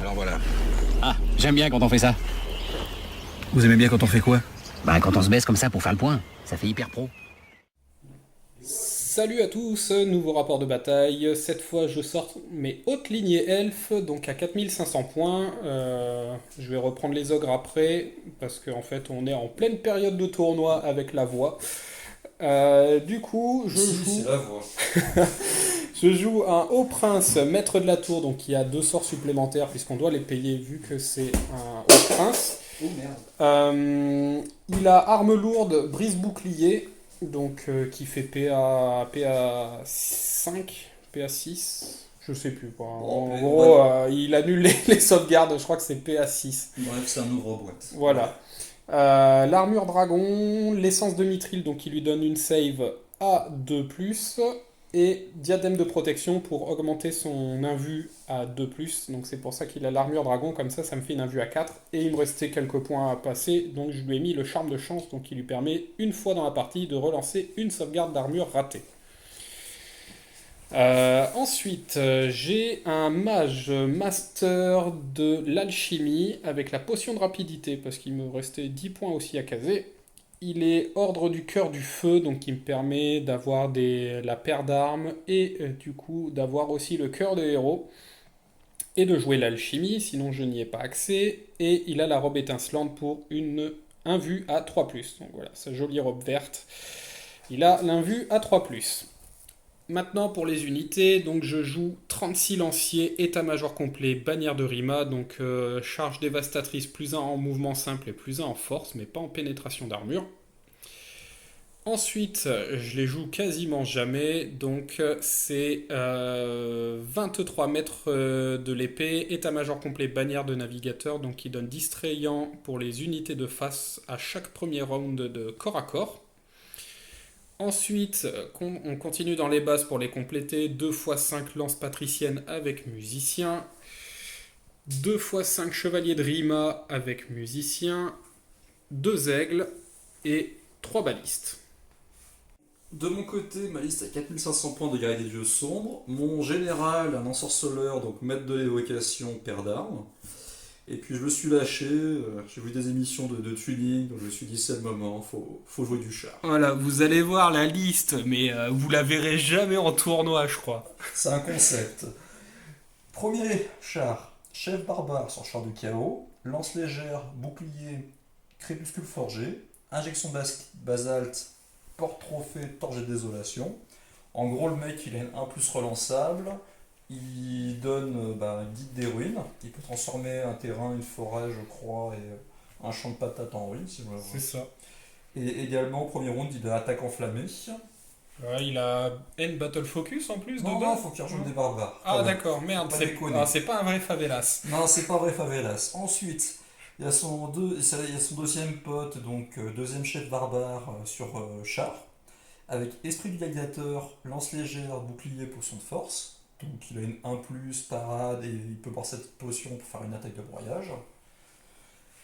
Alors voilà. Ah, j'aime bien quand on fait ça. Vous aimez bien quand on fait quoi? Bah, quand on se baisse comme ça pour faire le point. Ça fait hyper pro. Salut à tous, nouveau rapport de bataille. Cette fois, je sors mes hautes lignées elfes, donc à 4500 points. Je vais reprendre les ogres après, parce qu'en fait, on est en pleine période de tournoi avec la voix. Du coup, C'est la voix. je joue un haut prince, maître de la tour, donc qui a 2 sorts supplémentaires, puisqu'on doit les payer vu que c'est un haut prince. Oh merde. Il a arme lourde, brise bouclier, donc qui fait PA 5, PA 6, je sais plus quoi. Bon, En mais gros, il annule les sauvegardes, je crois que c'est PA 6. Bref, c'est un ouvre-boîte. Voilà. L'armure dragon, l'essence de mithril, donc qui lui donne une save à 2+, et diadème de protection pour augmenter son invu à 2+, donc c'est pour ça qu'il a l'armure dragon, comme ça me fait une invu à 4, et il me restait quelques points à passer, donc je lui ai mis le charme de chance, donc qui lui permet une fois dans la partie de relancer une sauvegarde d'armure ratée. Ensuite, j'ai un mage master de l'alchimie avec la potion de rapidité parce qu'il me restait 10 points aussi à caser. Il est ordre du cœur du feu, donc qui me permet d'avoir la paire d'armes et du coup d'avoir aussi le cœur de héros et de jouer l'alchimie, sinon je n'y ai pas accès. Et il a la robe étincelante pour un vue à 3+. Donc voilà, sa jolie robe verte. Il a l'invue à 3+. Maintenant pour les unités, donc je joue 36 lanciers, état-major complet, bannière de Rima, donc charge dévastatrice +1 en mouvement simple et +1 en force, mais pas en pénétration d'armure. Ensuite, je les joue quasiment jamais, donc c'est 23 mètres de l'épée, état-major complet, bannière de navigateur, donc qui donne distrayant pour les unités de face à chaque premier round de corps à corps. Ensuite, on continue dans les bases pour les compléter. 2x5 lance patricienne avec musicien. 2x5 chevalier de Rima avec musicien. 2 aigles et 3 balistes. De mon côté, ma liste a 4500 points de guerrier des dieux sombres. Mon général, un ensorceleur, donc maître de l'évocation, paire d'armes. Et puis je me suis lâché, j'ai vu des émissions de tuning, donc je me suis dit c'est le moment, faut jouer du char. Voilà, vous allez voir la liste, mais vous la verrez jamais en tournoi, je crois. C'est un concept. Premier char, chef barbare sur char du chaos, lance légère, bouclier, crépuscule forgé, injection basalte, porte-trophée, torche de désolation. En gros, le mec il a une 1+ relançable. Il donne un guide des ruines. Il peut transformer un terrain, une forêt, je crois, et un champ de patates en ruines. Si vous C'est ça. Et également, au premier round, il a attaque enflammée. Ouais, il a N Battle Focus en plus Non, dedans. non, faut qu'il rejoigne des barbares. Ah d'accord, merde, Faut pas déconner. c'est pas un vrai favelas. Non, c'est pas vrai, favelas. Ensuite, il y a son deuxième pote, donc deuxième chef barbare sur char, avec esprit du gladiateur, lance légère, bouclier, potion de force. Donc il a une 1+, parade, et il peut boire cette potion pour faire une attaque de broyage.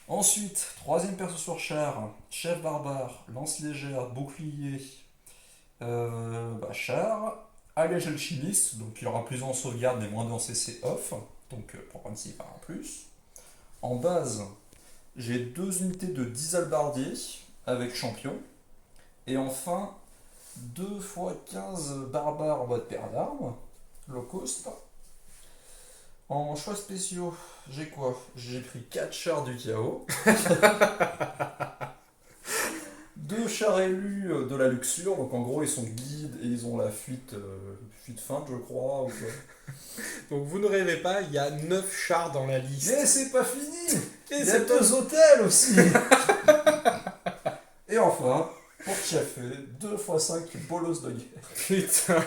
Ensuite, troisième perso sur char, chef barbare, lance légère, bouclier, char, allège alchimiste, donc il aura plus en sauvegarde mais moins en CC off, donc pour prendre 6 par 1+. En base, j'ai 2 unités de 10 halbardiers avec champion. Et enfin, 2x15 barbares en mode paire d'armes. Low cost. En choix spéciaux, j'ai quoi? J'ai pris 4 chars du chaos. 2 chars élus de la luxure, donc en gros ils sont guides et ils ont la fuite feinte je crois. Donc vous ne rêvez pas, il y a 9 chars dans la liste. Mais c'est pas fini. Et Il y a 2 hôtels aussi. Et enfin, pour cheffer, 2x5 bolos de guerre. Putain,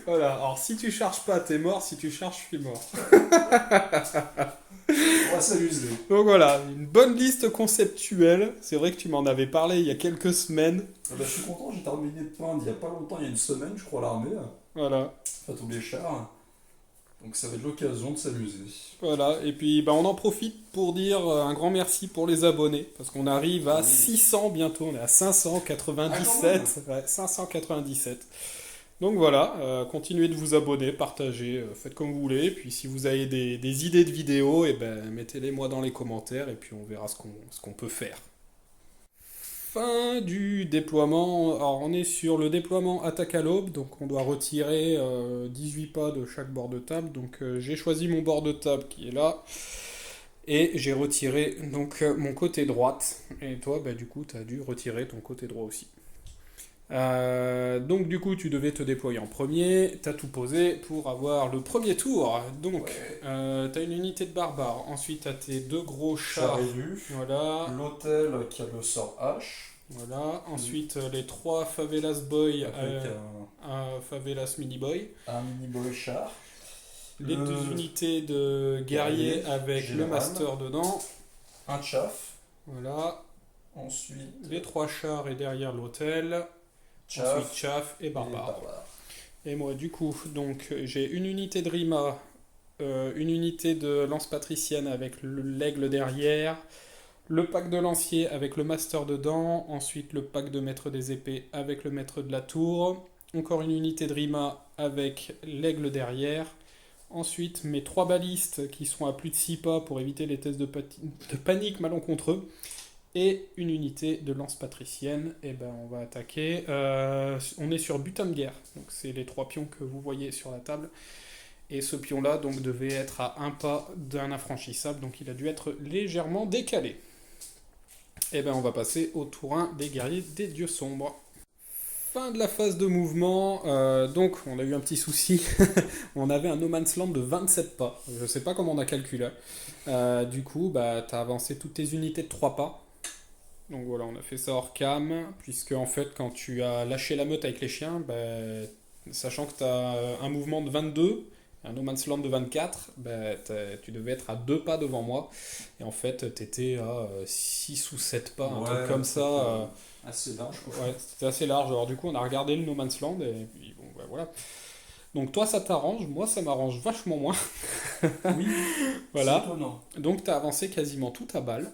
voilà. Alors si tu charges pas, t'es mort. Si tu charges, je suis mort. On va s'amuser. Donc voilà, une bonne liste conceptuelle. C'est vrai que tu m'en avais parlé il y a quelques semaines. Je suis content, j'ai terminé de peindre il y a pas longtemps, il y a une semaine, je crois, l'armée. Voilà. Enfin, tous les chars. Donc ça va être l'occasion de s'amuser. Voilà, et puis on en profite pour dire un grand merci pour les abonnés, parce qu'on arrive à 600 bientôt, on est à 597, ouais, 597. Donc voilà, continuez de vous abonner, partagez, faites comme vous voulez. Puis si vous avez des idées de vidéos, et ben, mettez-les moi dans les commentaires et puis on verra ce qu'on peut faire. Fin du déploiement. Alors on est sur le déploiement attaque à l'aube, donc on doit retirer 18 pas de chaque bord de table. Donc j'ai choisi mon bord de table qui est là. Et j'ai retiré donc mon côté droite. Et toi, bah, du coup, tu as dû retirer ton côté droit aussi. Donc du coup, tu devais te déployer en premier. Tu as tout posé pour avoir le premier tour. Donc, tu as une unité de barbares. Ensuite, tu as tes deux gros chars. Char élu. Voilà. L'hôtel qui a le sort H. Voilà. Ensuite, les trois Favelas Boy, Avec un Favelas Mini Boy. un mini boy char. Les Le deux unités de guerriers guerrier avec le général. master dedans. Un chaff. Voilà. Ensuite, Les trois chars et derrière l'hôtel. chaff. Ensuite, chaff et Et barbare. barbare. Et moi, du coup, donc j'ai une unité de Rima, une unité de lance patricienne avec l'aigle derrière, le pack de lancier avec le master dedans, ensuite le pack de maître des épées avec le maître de la tour, encore une unité de Rima avec l'aigle derrière, ensuite mes trois balistes qui sont à plus de 6 pas pour éviter les tests de panique malencontreux, et une unité de lance patricienne. Et ben on va attaquer. On est sur butin de guerre, donc c'est les trois pions que vous voyez sur la table. Et ce pion-là donc devait être à un pas d'un infranchissable, donc il a dû être légèrement décalé. Et ben on va passer au tour 1 des guerriers des dieux sombres. Fin de la phase de mouvement, donc on a eu un petit souci, on avait un no man's land de 27 pas, je sais pas comment on a calculé. Du coup, bah, tu as avancé toutes tes unités de 3 pas. Donc voilà, on a fait ça hors cam, puisque en fait, quand tu as lâché la meute avec les chiens, bah, sachant que tu as un mouvement de 22, un no man's land de 24, bah, tu devais être à 2 pas devant moi. Et en fait, tu étais à 6 ou 7 pas, un truc comme ça. Assez large. Quoi. Ouais, c'était assez large. Alors du coup, on a regardé le no man's land, et puis bon, bah, voilà. Donc toi, ça t'arrange, moi, ça m'arrange vachement moins. Oui, Voilà. c'est étonnant. Donc tu as avancé quasiment tout à balle.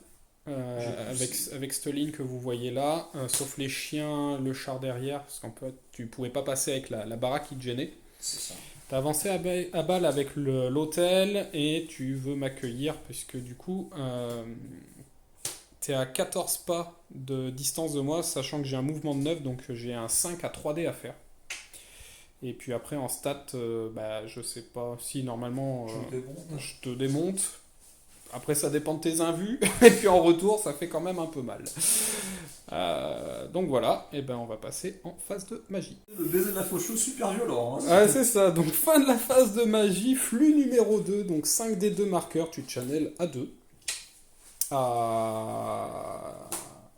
J'ai Avec cette ligne que vous voyez là, sauf les chiens, le char derrière, parce qu'en fait tu pouvais pas passer avec la baraque qui te gênait. C'est ça. T'as avancé à balle avec l'hôtel et tu veux m'accueillir, puisque du coup t'es à 14 pas de distance de moi, sachant que j'ai un mouvement de 9, donc j'ai un 5 à 3D à faire. Et puis après en stat, bah, je sais pas si normalement je te démonte. Après, ça dépend de tes invus, et puis en retour, ça fait quand même un peu mal. Donc voilà, et ben on va passer en phase de magie. Le baiser de la faucheuse, super violent. Hein, Ouais, c'est ça, donc fin de la phase de magie, flux numéro 2, donc 5 des 2 marqueurs, tu channels à 2. À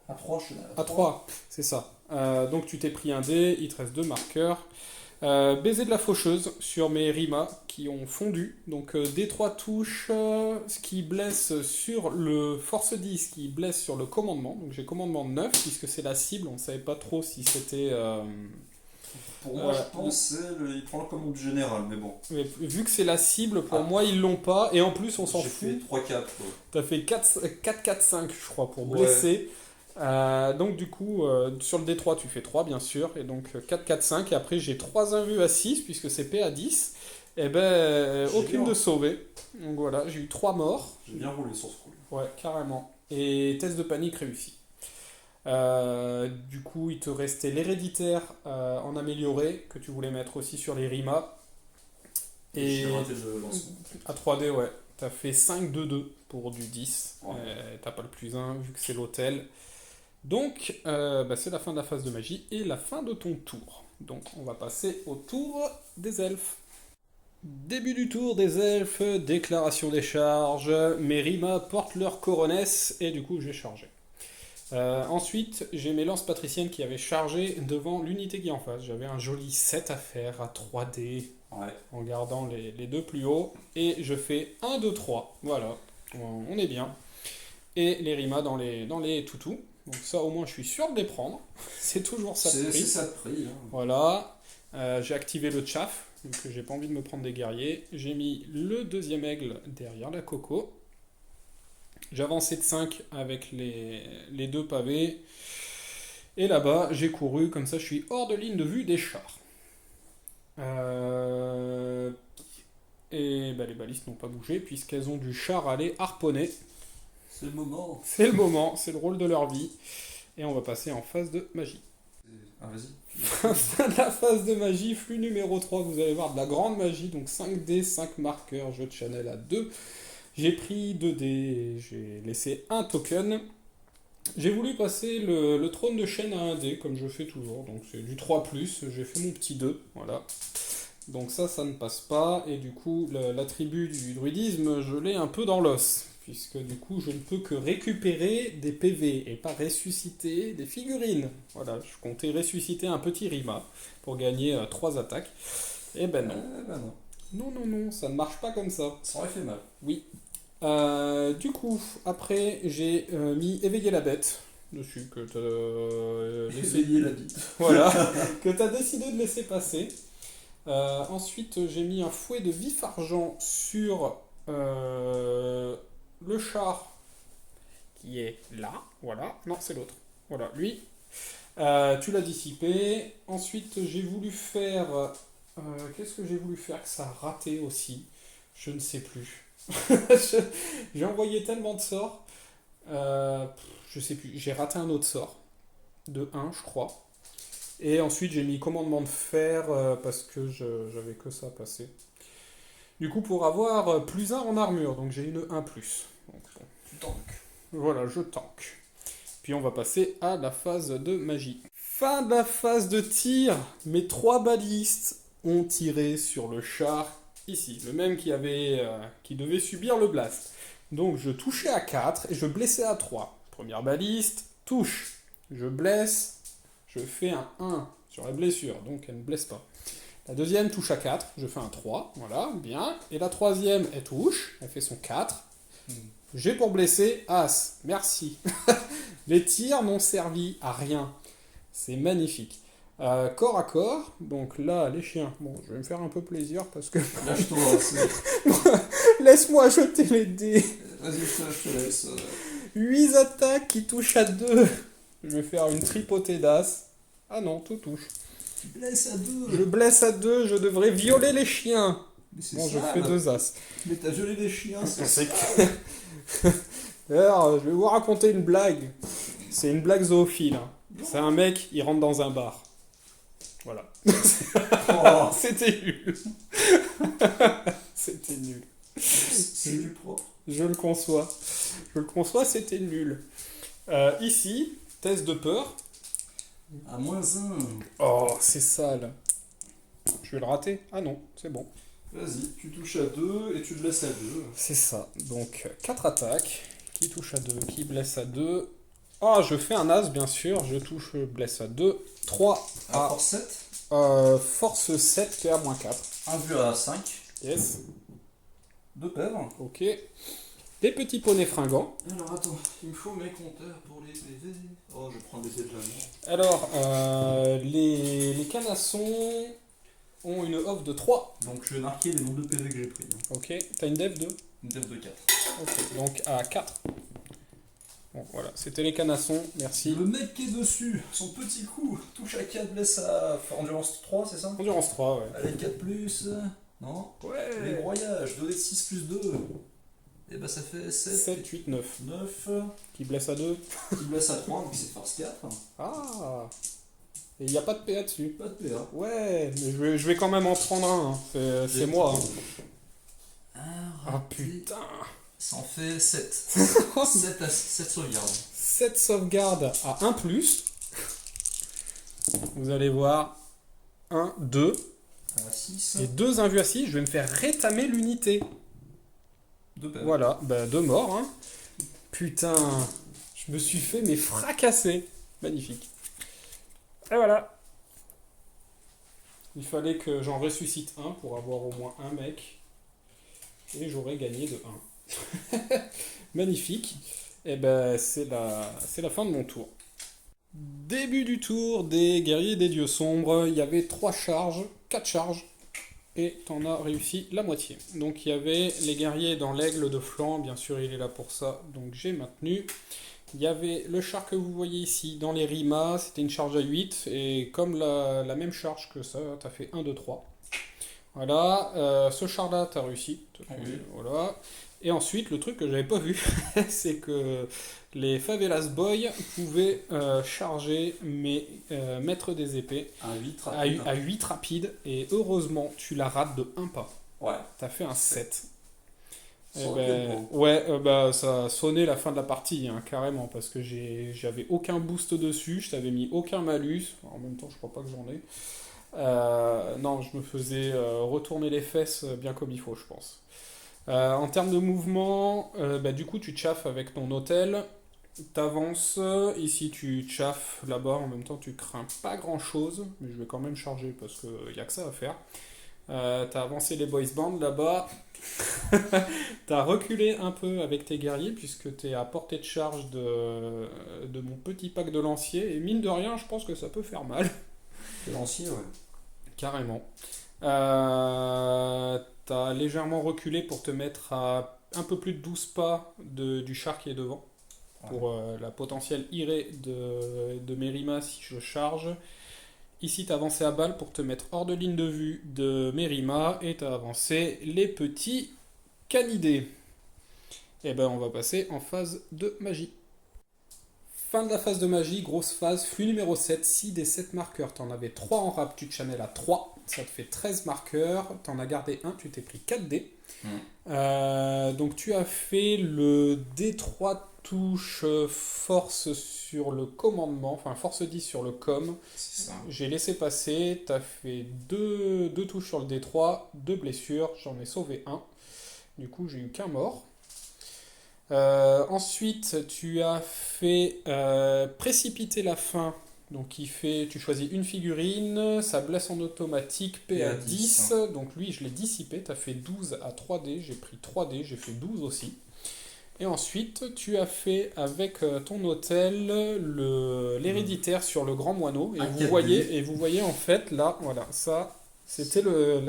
À 3, je suis À 3, c'est ça. Donc tu t'es pris un dé, il te reste 2 marqueurs. Baiser de la faucheuse sur mes Rima qui ont fondu. Donc D3 touches, ce qui blesse sur le force 10, qui blesse sur le commandement. Donc j'ai commandement 9 puisque c'est la cible. On ne savait pas trop si c'était... Pour moi, je pensais, il prend le commande du général, mais bon. Mais vu que c'est la cible, pour moi ils l'ont pas. Et en plus on s'en fout. J'ai fait 3-4 quoi. T'as fait 4-4-5 je crois pour blesser. Donc du coup, sur le D3 tu fais 3 bien sûr, et donc 4, 4, 5, et après j'ai 3 invus à 6, puisque c'est P à 10, et ben aucune de sauvée. Donc voilà, j'ai eu 3 morts. J'ai bien roulé sur ce coup. Ouais, carrément. Et test de panique réussi. Du coup, il te restait l'héréditaire en amélioré, que tu voulais mettre aussi sur les Rima. Et J'ai raté le lancement. à 3D, ouais. T'as fait 5, 2, 2 pour du 10. Ouais. T'as pas le plus 1 vu que c'est l'hôtel. Donc, bah, c'est la fin de la phase de magie et la fin de ton tour. Donc, on va passer au tour des elfes. Début du tour des elfes, déclaration des charges. Mes Rima portent leur coronesse et du coup, j'ai chargé. Ensuite, j'ai mes lances patriciennes qui avaient chargé devant l'unité qui est en face. J'avais un joli 7 à faire à 3D en gardant les deux plus hauts. Et je fais 1, 2, 3. Voilà, on est bien. Et les Rima dans les toutous. Donc ça au moins je suis sûr de les prendre. C'est toujours ça de prix. C'est ça de prix. Hein. Voilà. J'ai activé le chaff. Donc j'ai pas envie de me prendre des guerriers. J'ai mis le deuxième aigle derrière la coco. J'ai avancé de 5 avec les 2 pavés. Et là-bas j'ai couru. Comme ça je suis hors de ligne de vue des chars. Et bah, les balistes n'ont pas bougé puisqu'elles ont du char à les harponner. C'est le moment. C'est le moment, c'est le rôle de leur vie. Et on va passer en phase de magie. Ah, vas-y. Fin de la phase de magie, flux numéro 3, vous allez voir de la grande magie, donc 5 dés, 5 marqueurs, jeu de Chanel à 2. J'ai pris 2 dés, j'ai laissé un token. J'ai voulu passer le trône de chêne à 1 dé, comme je fais toujours, donc c'est du 3+, j'ai fait mon petit 2, voilà. Donc ça ne passe pas, et du coup, l'attribut du druidisme, je l'ai un peu dans l'os, puisque du coup, je ne peux que récupérer des PV, et pas ressusciter des figurines. Voilà, je comptais ressusciter un petit Rima, pour gagner 3 attaques. Et ben non. Bah non. Non, ça ne marche pas comme ça. Ça aurait fait mal. Oui. Du coup, après, j'ai mis éveiller la bête dessus, que tu laissé... Essayer la bite. Voilà, que tu as décidé de laisser passer. Ensuite, j'ai mis un fouet de vif-argent sur le char qui est là. Voilà, non, c'est l'autre. Voilà, lui. Tu l'as dissipé. Ensuite, j'ai voulu faire... qu'est-ce que j'ai voulu faire que ça a raté aussi? Je ne sais plus. J'ai envoyé tellement de sorts. Je sais plus. J'ai raté un autre sort. De 1, je crois. Et ensuite, j'ai mis commandement de fer parce que j'avais que ça à passer. Du coup, pour avoir plus 1 en armure. Donc, j'ai une 1+. Donc, bon. Tu tanques. Voilà, je tank. Puis on va passer à la phase de magie. Fin de la phase de tir. Mes 3 balistes ont tiré sur le char ici. Le même qui devait subir le blast. Donc je touchais à 4 et je blessais à 3. Première baliste, touche. Je blesse. Je fais un 1 sur la blessure, donc elle ne blesse pas. La deuxième touche à 4, je fais un 3, voilà, bien. Et la troisième, elle touche, elle fait son 4. J'ai pour blesser As, merci. Les tirs n'ont servi à rien. C'est magnifique. Corps à corps, donc là, les chiens. Bon, je vais me faire un peu plaisir parce que... Lâche-toi. Laisse-moi jeter les dés. Vas-y, je te laisse. 8 attaques qui touchent à 2. Je vais faire une tripotée d'As. Ah non, tout touche. Tu blesses à 2. Je blesse à 2, je devrais violer les chiens. Mais c'est Bon, je sale. fais 2 As. Mais t'as violé les chiens, c'est C'est sale. Alors, je vais vous raconter une blague. C'est une blague zoophile. Hein. C'est un mec, il rentre dans un bar. Voilà. Oh, C'était nul. C'était nul. c'est du propre. Je le conçois. Je le conçois, c'était nul. Ici, test de peur. À -1. Oh, c'est sale. Je vais le rater. Ah non, c'est bon. Vas-y, tu touches à 2 et tu te laisses à 2. C'est ça. Donc, 4 attaques. Qui touche à 2, qui blesse à 2. Ah, je fais un as, bien sûr. Je touche, blesse à 2. 3 À à force 7. force 7 qui est à -4. Un vu à 5. Yes. 2 pèvres. Ok. Des petits poneys fringants. Alors attends, il me faut mes compteurs pour les PV. Oh, je vais prendre des dés de l'amour. Alors, les canassons ont une off de 3. Donc je vais marquer les nombres de PV que j'ai pris. Ok. T'as une dev de Une dev de 4. Ok. Donc à 4. Bon, voilà. C'était les canassons. Merci. Le mec qui est dessus, son petit coup, touche à 4, blesse à endurance 3, c'est ça? Endurance 3, ouais. Allez, 4 plus. Non. Les Ouais. broyages, 2 de 6 plus 2. Et bah ça fait 7. 7, 8, 9. 9. Qui blesse à 2. Qui blesse à 3, donc c'est force 4. Ah. Et il n'y a pas de PA dessus. Pas de PA. Ouais, mais je vais quand même en prendre un. Hein. C'est moi. Hein. Ah putain. Ça en fait 7. 7 sauvegardes. 7 sauvegardes à 1+. Vous allez voir. 1, 2. À 6. Et 2 invus à 6. Je vais me faire rétamer l'unité. 2 PA. Voilà, bah 2 morts. Hein. Putain. Je me suis fait mais fracasser. Magnifique. Et voilà. Il fallait que j'en ressuscite un pour avoir au moins un mec. Et j'aurais gagné de 1. Magnifique. Et ben c'est la fin de mon tour. Début du tour des guerriers des dieux sombres. Il y avait 3 charges, 4 charges. Et t'en as réussi la moitié. Donc il y avait les guerriers dans l'aigle de flanc. Bien sûr il est là pour ça. Donc j'ai maintenu. Il y avait le char que vous voyez ici dans les rimas, c'était une charge à 8, et comme la même charge que ça, t'as fait 1, 2, 3. Voilà, ce char-là, t'as réussi. Oui. Voilà. Et ensuite, le truc que j'avais pas vu, c'est que les Favelas Boys pouvaient charger, mais mettre des épées Un 8 à 8 rapides. Et heureusement, tu la rates de un pas. Ouais. T'as fait un 7. Ça aurait pu être beau. Ouais, bah, ça a sonné la fin de la partie, hein, carrément, parce que j'avais aucun boost dessus, je t'avais mis aucun malus. En même temps, je crois pas que j'en ai. Non, je me faisais retourner les fesses bien comme il faut, je pense. En termes de mouvement, bah, du coup, tu chaffes avec ton hôtel, t'avances, ici tu chaffes là-bas, en même temps tu crains pas grand-chose, mais je vais quand même charger parce qu'il n'y a que ça à faire. T'as avancé les boys bands là-bas, t'as reculé un peu avec tes guerriers puisque t'es à portée de charge de mon petit pack de lanciers, et mine de rien, je pense que ça peut faire mal. Le lancier, ouais. Carrément. T'as légèrement reculé pour te mettre à un peu plus de 12 pas du char qui est devant. Pour la potentielle irée de Mérima si je charge. Ici, t'as avancé à balle pour te mettre hors de ligne de vue de Mérima. Et t'as avancé les petits canidés. Et ben, on va passer en phase de magie. Fin de la phase de magie, grosse phase, flux numéro 7, 6 des 7 marqueurs. T'en avais 3 en rap, tu te channel à 3, ça te fait 13 marqueurs. T'en as gardé un, tu t'es pris 4 dés. Donc tu as fait le D3 touche force sur le commandement, enfin force 10 sur le com. C'est ça. J'ai laissé passer, t'as fait 2 touches sur le D3, 2 blessures, j'en ai sauvé 1. Du coup, j'ai eu qu'un mort. Ensuite, tu as fait précipiter la fin. Donc, tu choisis une figurine, ça blesse en automatique, P à 10. Donc, lui, je l'ai dissipé. Tu as fait 12 à 3D. J'ai pris 3D, j'ai fait 12 aussi. Et ensuite, tu as fait avec ton hôtel l'héréditaire sur le grand moineau. Et vous voyez en fait là, voilà, ça. C'était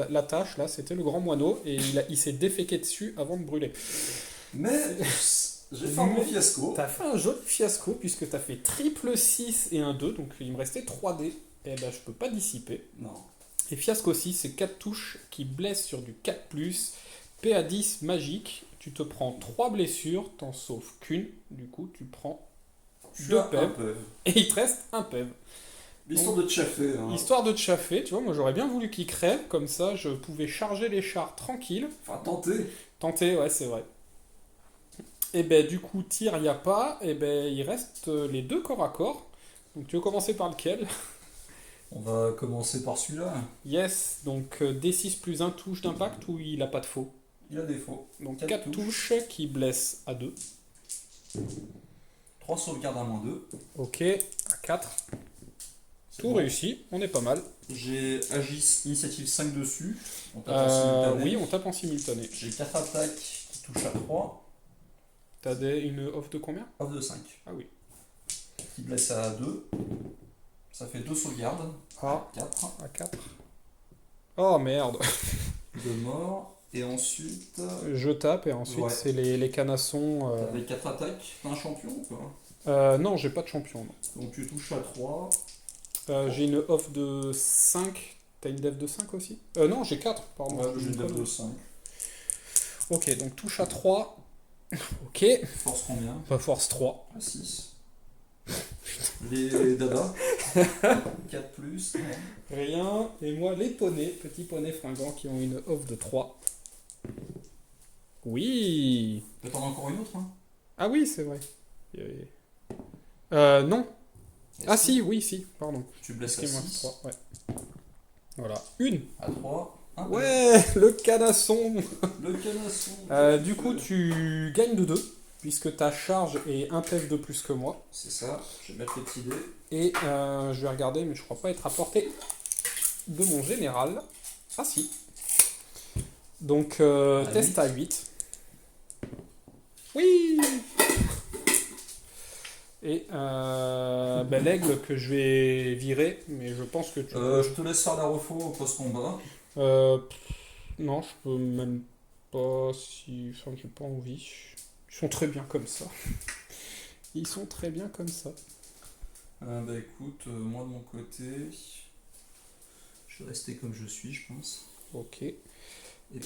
la tâche, là, c'était le grand moineau, et il s'est déféqué dessus avant de brûler. Mais j'ai fait un bon fiasco. T'as fait un joli fiasco, puisque t'as fait triple 6 et un 2, donc il me restait 3D, et ben je peux pas dissiper. Non. Et fiasco 6, c'est 4 touches qui blessent sur du 4+, PA 10 magique, tu te prends 3 blessures, t'en sauves qu'une, du coup tu prends 2 PEV, et il te reste un PEV. Histoire de te chaffer. Hein. Histoire de te chaffer, tu vois, moi j'aurais bien voulu qu'il crève, comme ça je pouvais charger les chars tranquille. Enfin, tenter. Tenter, ouais, c'est vrai. Et ben du coup, tir, il n'y a pas, et ben il reste les 2 corps à corps. Donc tu veux commencer par lequel? On va commencer par celui-là. Yes, donc D6 plus 1 touche d'impact ou il a pas de faux? Il a des faux. Donc 4 touches qui blessent à 2. 3 sauvegardes à -2. Ok, à 4. Tout bon. Réussi, on est pas mal. J'ai Agis initiative 5 dessus. On tape en simultané. Oui, on tape en simultané. J'ai 4 attaques qui touchent à 3. T'as une off de combien? Off de 5. Ah oui. Qui blesse à 2. Ça fait 2 sauvegardes. Ah, 4. à 4. Oh merde. 2 morts. Et ensuite. Je tape et ensuite c'est les canassons. T'avais 4 attaques. T'as un champion ou pas? Non, j'ai pas de champion. Non. Donc tu touches à 3. J'ai une off de 5. T'as une def de 5 aussi? Non, j'ai 4, pardon. Ouais, j'ai une def de 5. Ok, donc touche à 3. Ok. Force combien? Pas force 3. À 6. Les dadas. 4 plus. Rien. Et moi, les poneys, petits poneys fringants qui ont une off de 3. Oui. T'en as encore une autre, hein? Ah oui, c'est vrai. Non. Ah si, oui, si, pardon. Tu blesses à 6. 3, ouais. Voilà. Une. À 3. Ouais, le canasson. Le canasson. Du coup, tu gagnes de 2, puisque ta charge est un PEV de plus que moi. C'est ça, je vais mettre les petits dés. Et je vais regarder, mais je crois pas être à portée de mon général. Ah si. Donc, test à 8. Oui. Et l'aigle que je vais virer, mais je pense que tu... je te laisse faire la refo au post-combat. Non, je peux même pas si... Enfin, j'ai pas envie. Ils sont très bien comme ça. Ils sont très bien comme ça. Bah écoute, moi de mon côté, je vais rester comme je suis, je pense. Ok. Et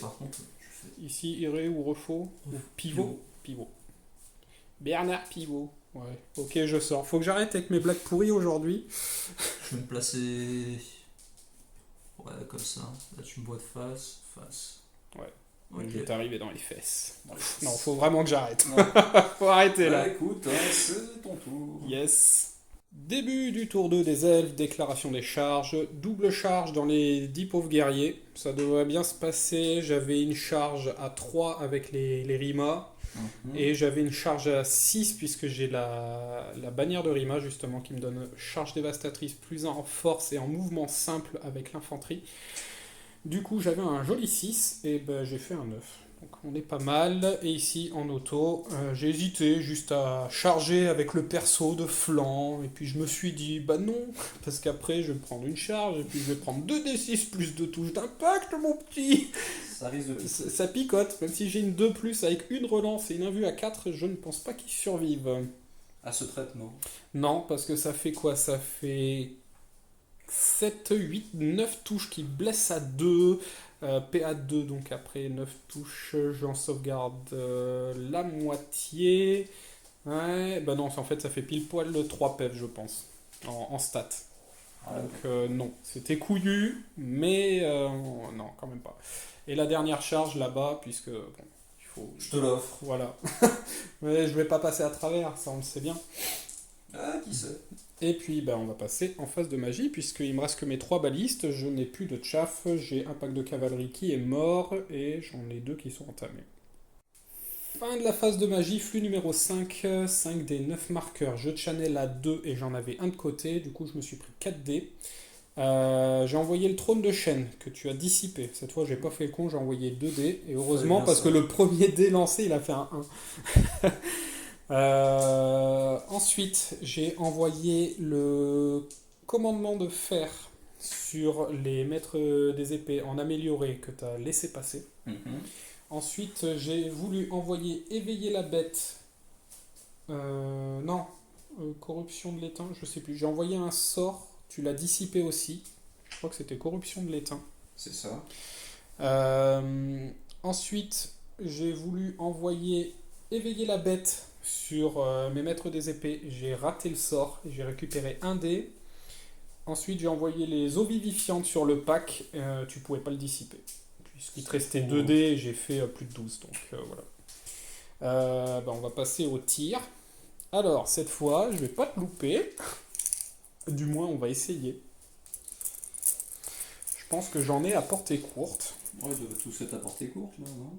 par contre, je fais Ici, Iré ou Refaux ou Pivot. Pivot. Bernard Pivot. Ouais. Ok, je sors. Faut que j'arrête avec mes blagues pourries aujourd'hui. je vais me placer. Ouais, comme ça. Là, tu me vois de face. Face. Ouais. Ok. Je vais t'arriver dans les fesses. Dans les fesses. Non, faut vraiment que j'arrête. Non. Faut arrêter là. Bah, écoute, hein, c'est ton tour. Yes. Début du tour 2 des elfes, déclaration des charges, double charge dans les 10 pauvres guerriers. Ça devrait bien se passer. J'avais une charge à 3 avec les Rimas. Et j'avais une charge à 6 puisque j'ai la bannière de Rima justement qui me donne charge dévastatrice plus 1 en force et en mouvement simple avec l'infanterie. Du coup j'avais un joli 6 et ben, j'ai fait un 9. Donc on est pas mal. Et ici en auto, j'ai hésité juste à charger avec le perso de flanc. Et puis je me suis dit bah non, parce qu'après je vais me prendre une charge et puis je vais prendre 2d6 plus 2 touches d'impact mon petit. Ça risque de Ça picote, même si j'ai une 2+, avec une relance et une invue à 4, je ne pense pas qu'ils survivent. À ce traitement. Non, parce que ça fait quoi? Ça fait 7, 8, 9 touches qui blessent à 2, PA 2, donc après 9 touches, j'en sauvegarde la moitié. Ouais, bah non, en fait ça fait pile poil le 3 PEV, je pense, en stats. Donc non, c'était couillu, mais non, quand même pas. Et la dernière charge là-bas, puisque bon, il faut. Je te l'offre. Voilà. Mais je vais pas passer à travers, ça on le sait bien. Ah, qui sait. Et puis on va passer en phase de magie, puisqu'il me reste que mes 3 balistes, je n'ai plus de chaff, j'ai un pack de cavalerie qui est mort, et j'en ai 2 qui sont entamés. Fin de la phase de magie, flux numéro 5, 5 des 9 marqueurs, je channel à 2 et j'en avais un de côté, du coup je me suis pris 4 dés. J'ai envoyé le trône de chêne que tu as dissipé. Cette fois, j'ai pas fait le con, j'ai envoyé 2 dés. Et heureusement, parce que le premier dé lancé, il a fait un 1. Ensuite, j'ai envoyé le commandement de fer sur les maîtres des épées en amélioré que tu as laissé passer. Ensuite, j'ai voulu envoyer éveiller la bête. Corruption de l'étain, je sais plus. J'ai envoyé un sort. Tu l'as dissipé aussi. Je crois que c'était corruption de l'étain. C'est ça. Ensuite, j'ai voulu envoyer éveiller la bête sur mes maîtres des épées. J'ai raté le sort et j'ai récupéré un dé. Ensuite, j'ai envoyé les eaux vivifiantes sur le pack. Tu pouvais pas le dissiper. Puisqu'il te restait 2 dés et j'ai fait plus de 12. Donc voilà. On va passer au tir. Alors, cette fois, je vais pas te louper. Du moins, on va essayer. Je pense que j'en ai à portée courte. Ouais, ils doivent tous être à portée courte, là, non?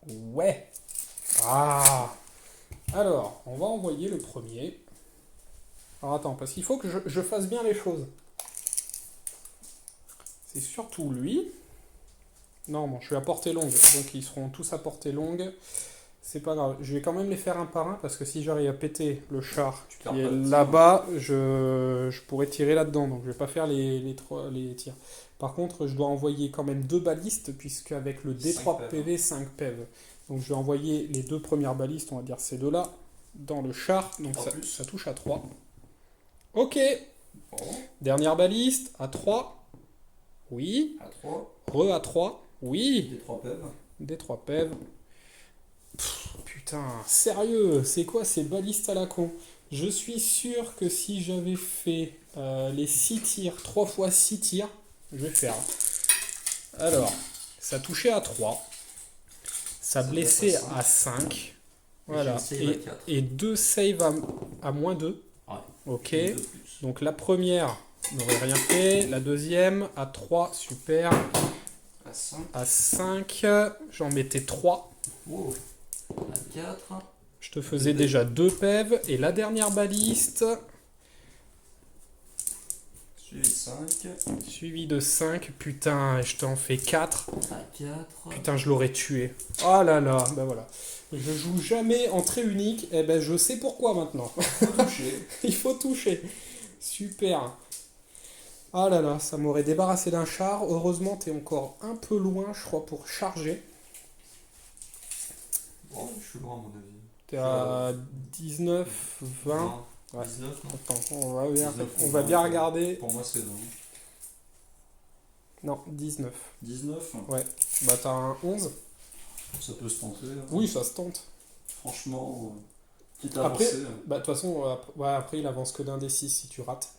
Ouais. Ah! Alors, on va envoyer le premier. Alors attends, parce qu'il faut que je fasse bien les choses. C'est surtout lui. Non, bon, je suis à portée longue, donc ils seront tous à portée longue. C'est pas grave, je vais quand même les faire un par un parce que si j'arrive à péter le char qui est là-bas, je pourrais tirer là-dedans, donc je vais pas faire les tirs. Par contre, je dois envoyer quand même 2 balistes puisque avec le D3 PV, 5 PV. Donc je vais envoyer les 2 premières balistes, on va dire ces deux-là, dans le char, donc ça touche à 3. Ok. Bon. Dernière baliste, à 3. Oui. À 3. À 3. Oui. Des 3 PEV. Des 3 PEV. Putain, sérieux, c'est quoi ces balistes à la con? Je suis sûr que si j'avais fait les 6 tirs, 3 fois 6 tirs, je vais faire. Alors, ça touchait à 3. Ça blessait à 5. Voilà. Et 2 saves à moins 2. Ouais. Ok. Donc la première n'aurait rien fait. La deuxième à 3, super. À 5, j'en mettais 3. Wow. À 4. Je te faisais déjà 2 PEV. Et la dernière baliste. Suivi de 5. Putain, je t'en fais 4. À 4. Putain, je l'aurais tué. Oh là là, ben voilà. Je joue jamais en trait unique. Et ben je sais pourquoi maintenant. Il faut toucher. Super. Ah là là, ça m'aurait débarrassé d'un char. Heureusement, t'es encore un peu loin, je crois, pour charger. Bon, je suis loin à mon avis. T'es à 19, 20. 20. Ouais. 19, non? Attends, on va bien, 19, on va bien regarder. Pour moi, c'est 20. Non, 19. 19. Ouais. Bah t'as un 11. Ça peut se tenter. Hein. Oui, ça se tente. Franchement, quitte à Après, avancer. bah de toute façon, ouais, après il avance que d'un des 6 si tu rates.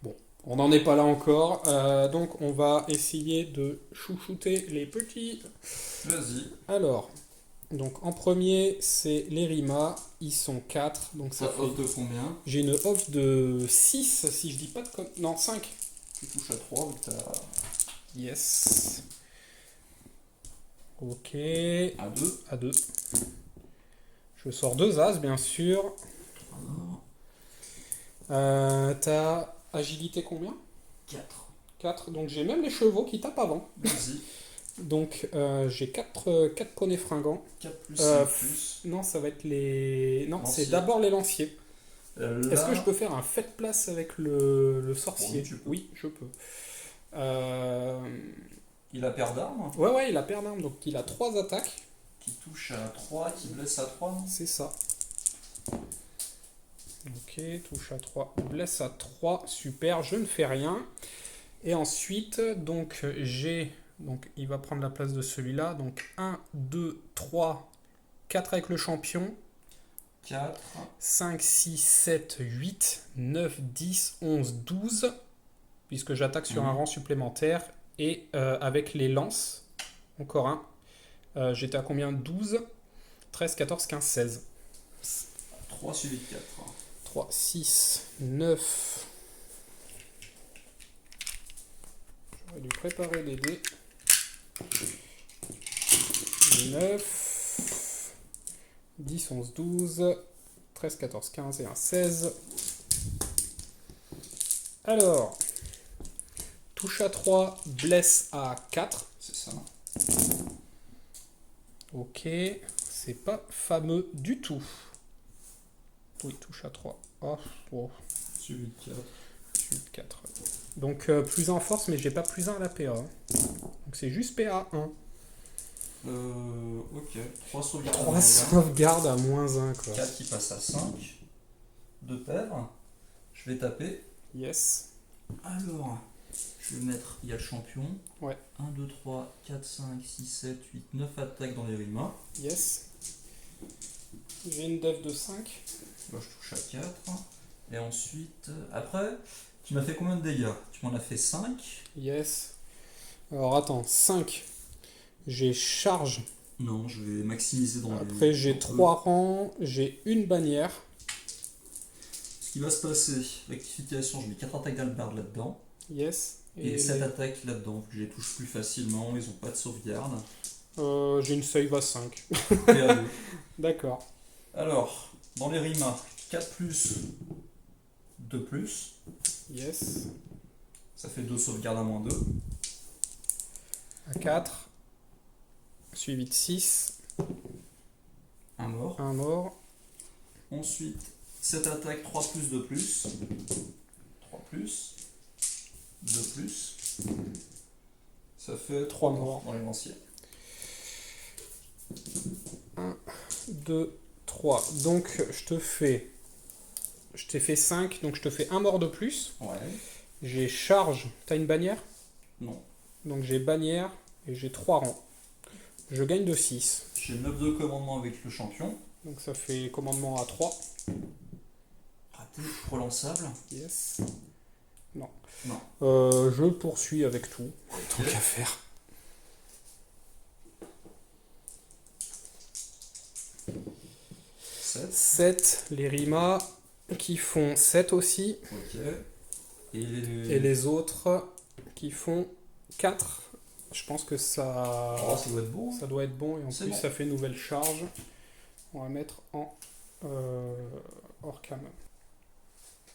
Bon, on n'en est pas là encore. Donc on va essayer de chouchouter les petits. Vas-y. Alors, donc en premier, c'est les Rima. Ils sont 4. Donc ça Ça fait... off de combien? J'ai une off de 6, si je dis pas de non, 5. Tu touches à 3 vu que t'as Yes. Ok. à 2. À 2. Je sors 2 As, bien sûr. T'as agilité combien? 4. 4. Donc j'ai même les chevaux qui tapent avant. Vas-y. Donc j'ai 4 poneys fringants. 4 plus 5 Non, ça va être les... Non, Lanciers. c'est d'abord les lanciers. Là, Est-ce que je peux faire un fait de place avec le sorcier? Oui, tu peux. Oui, je peux. il a paire d'armes Ouais, il a paire d'armes, donc il a 3 attaques. qui touche à 3, qui blesse à 3, non? C'est ça. Ok, touche à 3, blesse à 3, super, je ne fais rien. Et ensuite, donc j'ai... Donc il va prendre la place de celui-là. Donc 1, 2, 3, 4 avec le champion. 4. 5, 6, 7, 8, 9, 10, 11, 12. Puisque j'attaque sur un rang supplémentaire. Et avec les lances, encore un. J'étais à combien? 12, 13, 14, 15, 16. 3 suivi de 4. 3, 6, 9. J'aurais dû préparer les dés. 9, 10, 11, 12, 13, 14, 15 et un 16. Alors, touche à 3, blesse à 4. C'est ça. Ok, c'est pas fameux du tout. Oui, touche à 3. Oh, Suivi de 4. suite 4. Donc plus 1 en force, mais j'ai pas plus 1 à la PA. Donc c'est juste PA 1. Ok. 3 sauvegardes. 3 sauvegardes à moins 1 quoi. 4 qui passe à 5. 2 paires. Je vais taper. Yes. Alors, je vais mettre. Il y a le champion. Ouais. 1, 2, 3, 4, 5, 6, 7, 8, 9 attaques dans les rimas. Yes. J'ai une def de 5. Là, je touche à 4. Et ensuite, après, tu m'as fait combien de dégâts? Tu m'en as fait 5. Yes. Alors attends, 5. J'ai charge. Non, je vais maximiser dans les. Après j'ai 3 rangs, j'ai une bannière. Ce qui va se passer, rectification, je mets 4 attaques d'Alberd là-dedans. Yes. Et 7 attaques là-dedans, vu que je les touche plus facilement, ils ont pas de sauvegarde. J'ai une save à 5. Et à 2. D'accord. Alors, dans les rimas, 4 plus, 2 plus. Yes. Ça fait 2 sauvegardes à moins 2. À 4. Suivi de 6. Un mort. Un mort. Ensuite, 7 attaques, 3 plus, 2 plus. 3 plus. 2 plus. Ça fait 3 morts. dans les lanciers. 1, 2, 3. Donc je t'ai fait 5, donc je te fais un mort de plus. Ouais. J'ai charge. T'as une bannière? Non. Donc j'ai bannière et j'ai 3 rangs. Je gagne de 6. J'ai 9 de commandement avec le champion. Donc ça fait commandement à 3. Raté. Relançable. Yes. Non. Non. Je poursuis avec tout. Tant Ok. qu'à faire. 7. 7, les rimas qui font 7 aussi. Ok. Et Et les autres qui font 4. Je pense que ça, Oh, ça doit être beau. ça doit être bon. Et en C'est plus, bon. ça fait nouvelle charge. On va mettre en hors cam.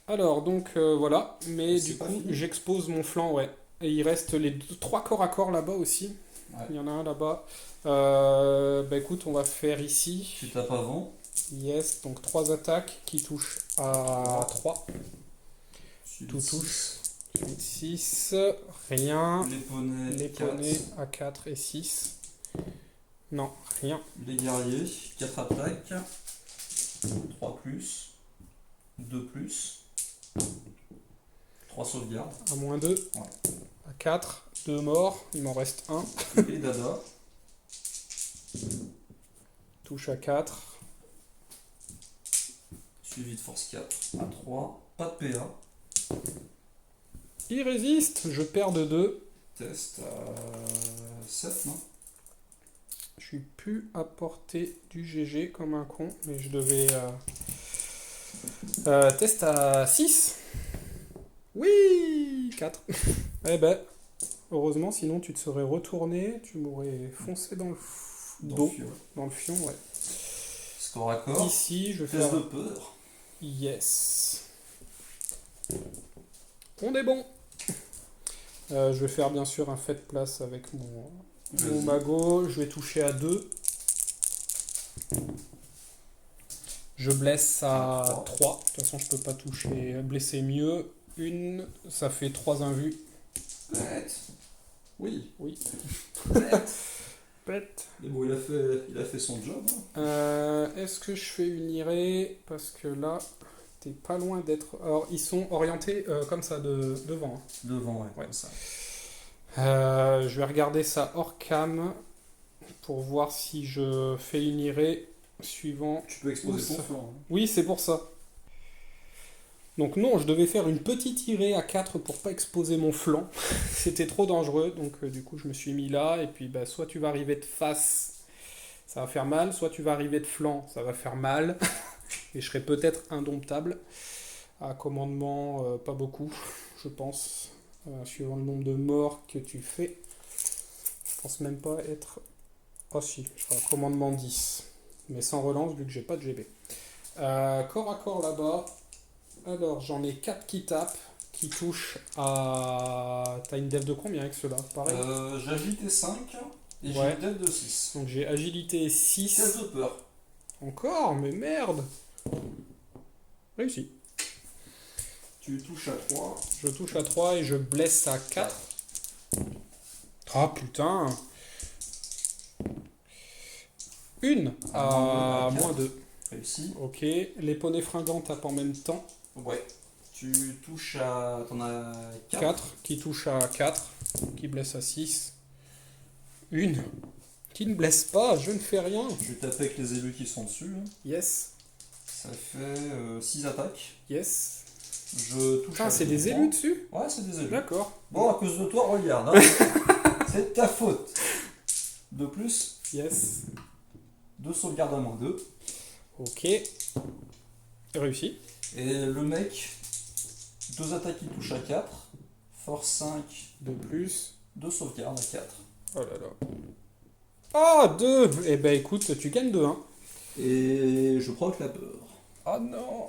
Alors, donc voilà. Mais C'est du pas coup, fini. j'expose mon flanc, ouais. Et il reste les 3 corps à corps là-bas aussi. Ouais. Il y en a un là-bas. Bah écoute, on va faire ici. Tu tapes avant. Yes, donc 3 attaques qui touchent à 3. Suivi Tout de touche. 6. 8, 6, rien. Les poneys. Les 4. poneys à 4 et 6. Non, rien. Les guerriers. 4 attaques. 3 plus. 2 plus. 3 sauvegardes. À -2. Ouais. À 4. 2 morts. Il m'en reste 1. Et Dada. Touche à 4. Suivi de force 4 à 3. Pas de PA. Il résiste. Je perds de 2. Test à 7, non? Je suis plus à portée du GG comme un con. Mais je devais... test à 6. Oui 4. Eh ben, heureusement, sinon tu te serais retourné, tu m'aurais foncé dans le dos, dans le fion, ouais. Score à corps. Ici, je vais Test faire... de peur. Yes. On est bon. Je vais faire bien sûr un fait de place avec mon magot. Je vais toucher à 2. Je blesse à 3. De toute façon, je peux pas toucher, blesser mieux. Une, ça fait 3 invus. Pète. Oui. Oui. Pète. Pète. Mais bon, il a fait son job. Est-ce que je fais une irée? Parce que là, t'es pas loin d'être... Alors, ils sont orientés comme ça, devant. Hein. Devant, ouais. Ouais. Comme ça. Je vais regarder ça hors cam pour voir si je fais une irée suivant... Tu peux exposer ton ça. flanc. Hein. Oui, c'est pour ça. Donc non, je devais faire une petite irée à 4 pour pas exposer mon flanc. C'était trop dangereux, donc du coup je me suis mis là. Et puis bah, soit tu vas arriver de face, ça va faire mal, soit tu vas arriver de flanc, ça va faire mal. Et je serai peut-être indomptable. À commandement, pas beaucoup, je pense. Suivant le nombre de morts que tu fais. Je pense même pas être... Oh si, je serai à commandement 10. Mais sans relance vu que j'ai pas de GB. Corps à corps là-bas. Alors, j'en ai 4 qui tapent, qui touchent à... T'as une def de combien avec ceux-là? Pareil. J'ai agilité 5 et j'ai Ouais. une tête de 6. Donc j'ai agilité 6. Test de peur. Encore? Mais merde! Réussi. Tu touches à 3. Je touche à 3 et je blesse à 4. Ah putain! Une à -2. Réussi. Ok. Les poneys fringants tapent en même temps. Ouais. Tu touches à... T'en as 4. 4 qui touche à 4, qui blesse à 6. Une qui ne blesse pas, je ne fais rien. Je vais taper avec les élus qui sont dessus. Hein. Yes, Ça fait 6 attaques. yes. Je touche Ah, à c'est des 3. élus dessus? Ouais, c'est des élus. D'accord. Bon, à cause de toi, regarde. Hein. C'est de ta faute. De plus, Yes. 2 sauvegardes à -2. Ok. Réussi. Et le mec, 2 attaques qui touchent à 4. Force 5, De plus. 2 sauvegardes à 4. Oh là là. Ah, 2! Eh ben écoute, tu gagnes 2, hein. Et je provoque la peur. Oh non!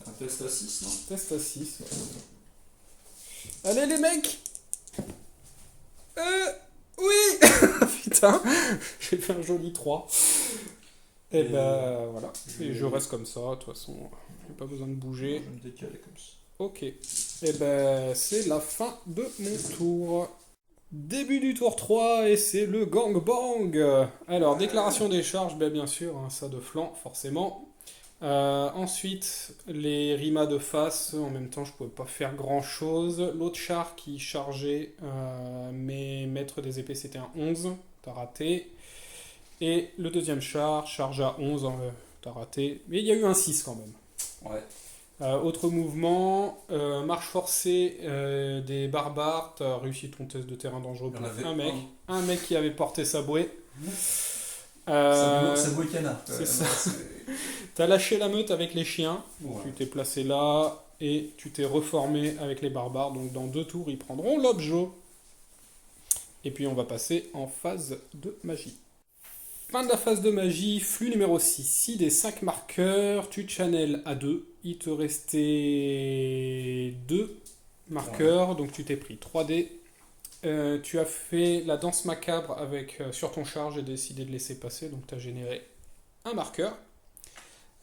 Un test à 6, non? Test à 6. Allez les mecs! Oui! Putain! J'ai fait un joli 3. Et ben voilà. Et je reste comme ça, de toute façon. J'ai pas besoin de Je bouger. vais me décaler comme ça. Ok. Et ben c'est la fin de mon tour. Début du tour 3 et c'est le gangbang. Alors, déclaration des charges, ben, bien sûr, hein, ça de flanc, forcément. Ensuite, les rimas de face, en même temps, je pouvais pas faire grand chose. L'autre char qui chargeait mes maîtres des épées, c'était un 11, t'as raté. Et le deuxième char charge à 11, t'as raté. Mais il y a eu un 6 quand même. Ouais. Autre mouvement, marche forcée des barbares, tu as réussi ton test de terrain dangereux Il y en pour avait un mec qui avait porté sa bouée. C'est beau canard. c'est ça. Tu as lâché la meute avec les chiens, Ouais. tu t'es placé là et tu t'es reformé avec les barbares, donc dans 2 tours ils prendront l'objet. Et puis on va passer en phase de magie. Fin de la phase de magie, flux numéro 6. 6 des 5 marqueurs, tu channels à 2. Il te restait 2 marqueurs, donc tu t'es pris 3 dés. Tu as fait la danse macabre avec, sur ton char, j'ai décidé de laisser passer, donc tu as généré un marqueur.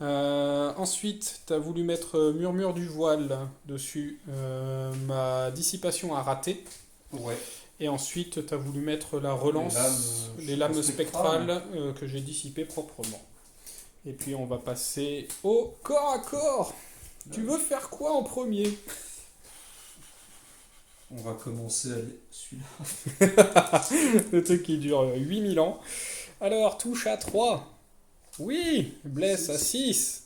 Ensuite, tu as voulu mettre murmure du voile dessus. Ma dissipation a raté. Ouais. Et ensuite, tu as voulu mettre la relance, les lames spectrales que j'ai dissipées proprement. Et puis, on va passer au corps à corps. Tu veux faire quoi en premier? On va commencer, allez, celui-là. Le truc qui dure 8000 ans. Alors, touche à 3. Oui, blesse à 6.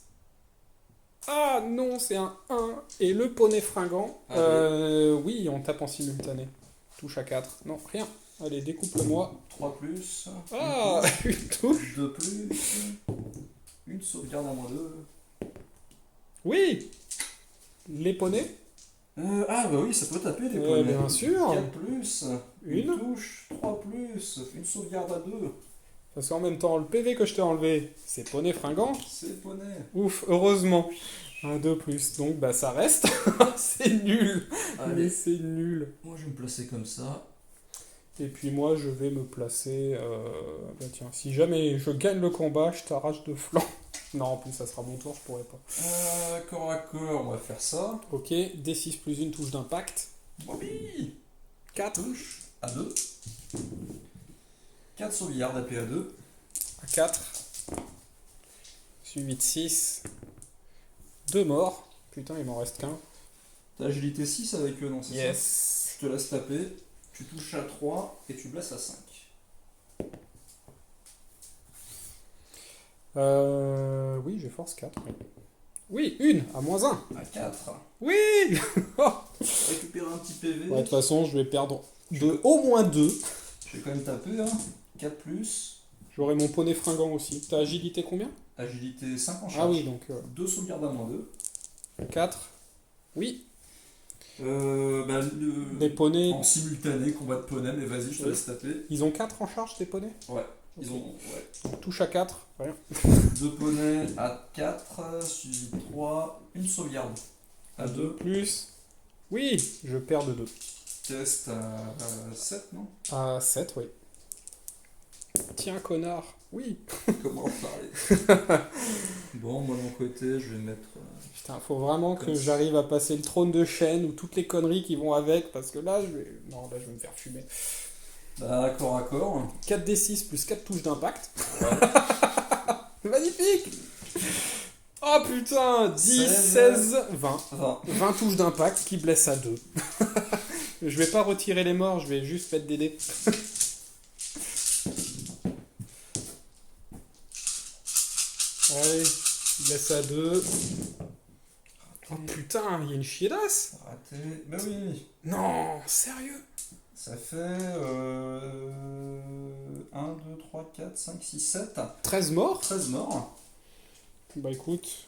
Ah non, c'est un 1. Et le poney fringant. Oui, on tape en simultané. Touche à 4. Non, rien. Allez, découpe-le-moi. 3 plus. Ah, une touche. 2 plus. Une sauvegarde à -2. Oui. Les poneys. Ah bah oui, ça peut taper les Ouais, poneys. bien sûr. 4 plus. Une. Touche. 3 plus. Une sauvegarde à 2. Parce qu'en même temps, le PV que je t'ai enlevé, c'est poney fringant. C'est poney. Ouf, heureusement. Un 2 plus. Donc, bah, ça reste. C'est nul. Allez. Mais c'est nul. Moi je vais me placer comme ça. Et puis moi, je vais me placer... Bah tiens, si jamais je gagne le combat, je t'arrache de flanc. Non, en plus, ça sera mon tour, je pourrais pas. Corps à corps, on va faire ça. Ok, D6 plus une touche d'impact. Oui. 4 Touche à 2. 4 sauvegardes AP à 2. à 4. Suivi de 6. 2 morts. Putain, il m'en reste qu'un. T'as agilité 6 avec eux, non, c'est ça? Yes. Je te laisse taper. Tu touches à 3 et tu blesses à 5. Oui, j'ai force 4. Oui, une, à -1. À 4. Oui. Récupérer un petit PV. Ouais, de toute façon, je vais perdre au moins 2. Je vais quand même taper. Hein. 4 plus. J'aurai mon poney fringant aussi. T'as agilité combien? Agilité 5 en charge. Ah oui, donc 2 sauvegardes à -2. 4. Oui, Les des poneys. en simultané, combat de poney, mais vas-y, je te Oui. laisse taper. Ils ont 4 en charge, tes poneys? Ouais. Ok. Ils ont ouais. Donc, touche à 4. Rien. 2 poneys à 4, suivi de 3, une sauvegarde à 2. Plus. Oui, je perds de 2. Test à 7, non? À 7, oui. Tiens, connard. Oui. Comment en parler? Bon, moi de mon côté, je vais mettre. Putain, faut vraiment que Comme ça. j'arrive à passer le trône de chêne ou toutes les conneries qui vont avec, parce que là, je vais... Non, là, je vais me faire fumer. Bah, corps à corps. 4d6 plus 4 touches d'impact. Magnifique. Oh putain, 10, 16, 20. 20. 20 touches d'impact qui blessent à 2. Je vais pas retirer les morts, je vais juste mettre des dés. Allez, blesse à 2. Oh putain, il y a une chiédasse. Raté. Bah oui. Non, sérieux. Ça fait 1, 2, 3, 4, 5, 6, 7. 13 morts. 13 morts. Bah écoute,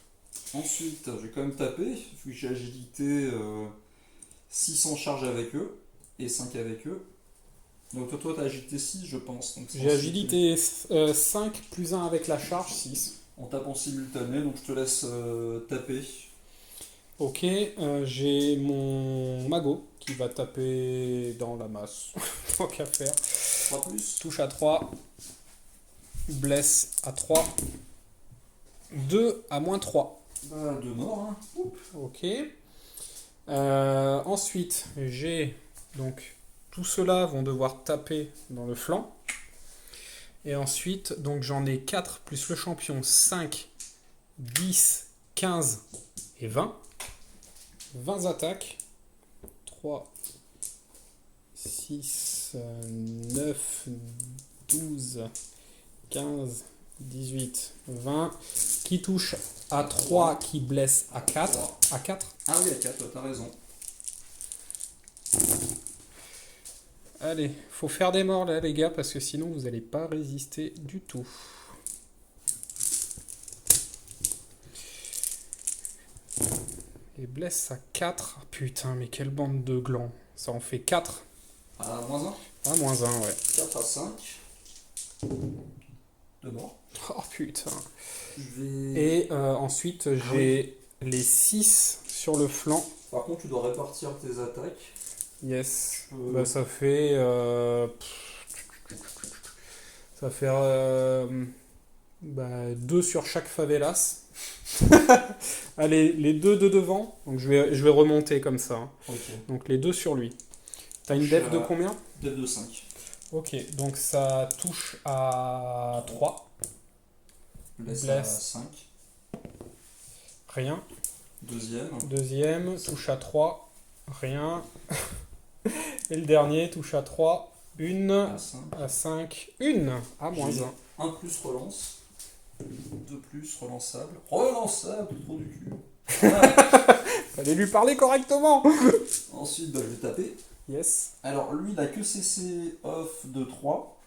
Ensuite, je vais quand même taper, vu que j'ai agilité 6 en charge avec eux, et 5 avec eux. Donc toi t'as agilité 6, je pense. Donc j'ai agilité 5 plus 1 avec la charge, 6. On tape en simultané, donc je te laisse taper. Ok, j'ai mon magot qui va taper dans la masse. Tant qu'à faire. 3 plus. Touche à 3. Blesse à 3. 2 à -3. Bah, 2 morts. Hein. Oups. Ok. Ensuite, j'ai donc tout cela vont devoir taper dans le flanc. Et ensuite, donc j'en ai 4 plus le champion 5, 10, 15 et 20. 20 attaques. 3, 6, 9, 12, 15, 18, 20. Qui touche à 3, qui blesse à 4. À 4. Ah oui, à 4, t'as raison. Allez, faut faire des morts là les gars, parce que sinon vous allez pas résister du tout. Et blesse à 4. Putain, mais quelle bande de glands. Ça en fait 4. À -1. Ah, -1, ouais. 4 à 5. 2 morts. Oh putain. Je vais... Et ensuite, j'ai les 6 sur le flanc. Par contre, tu dois répartir tes attaques. Yes. Euh. Bah, ça fait... Ça fait 2 sur chaque favelas. Allez, les 2 de devant. Donc je vais remonter comme ça. Hein. Ok. Donc les 2 sur lui. T'as une def de combien? Def de 5. Ok, donc ça touche à 3. Blesse à Blesse. 5. Rien. Deuxième. Deuxième, touche à 3. Rien. Et le dernier touche à 3, 1, À 5. à 5, 1, à moins J'ai 1. 1 plus relance. 2 plus relançable. Relançable, trop du cul. Voilà. Fallait lui parler correctement. Ensuite, bah, je vais taper. Yes, Alors, lui, il a que CC off de 3.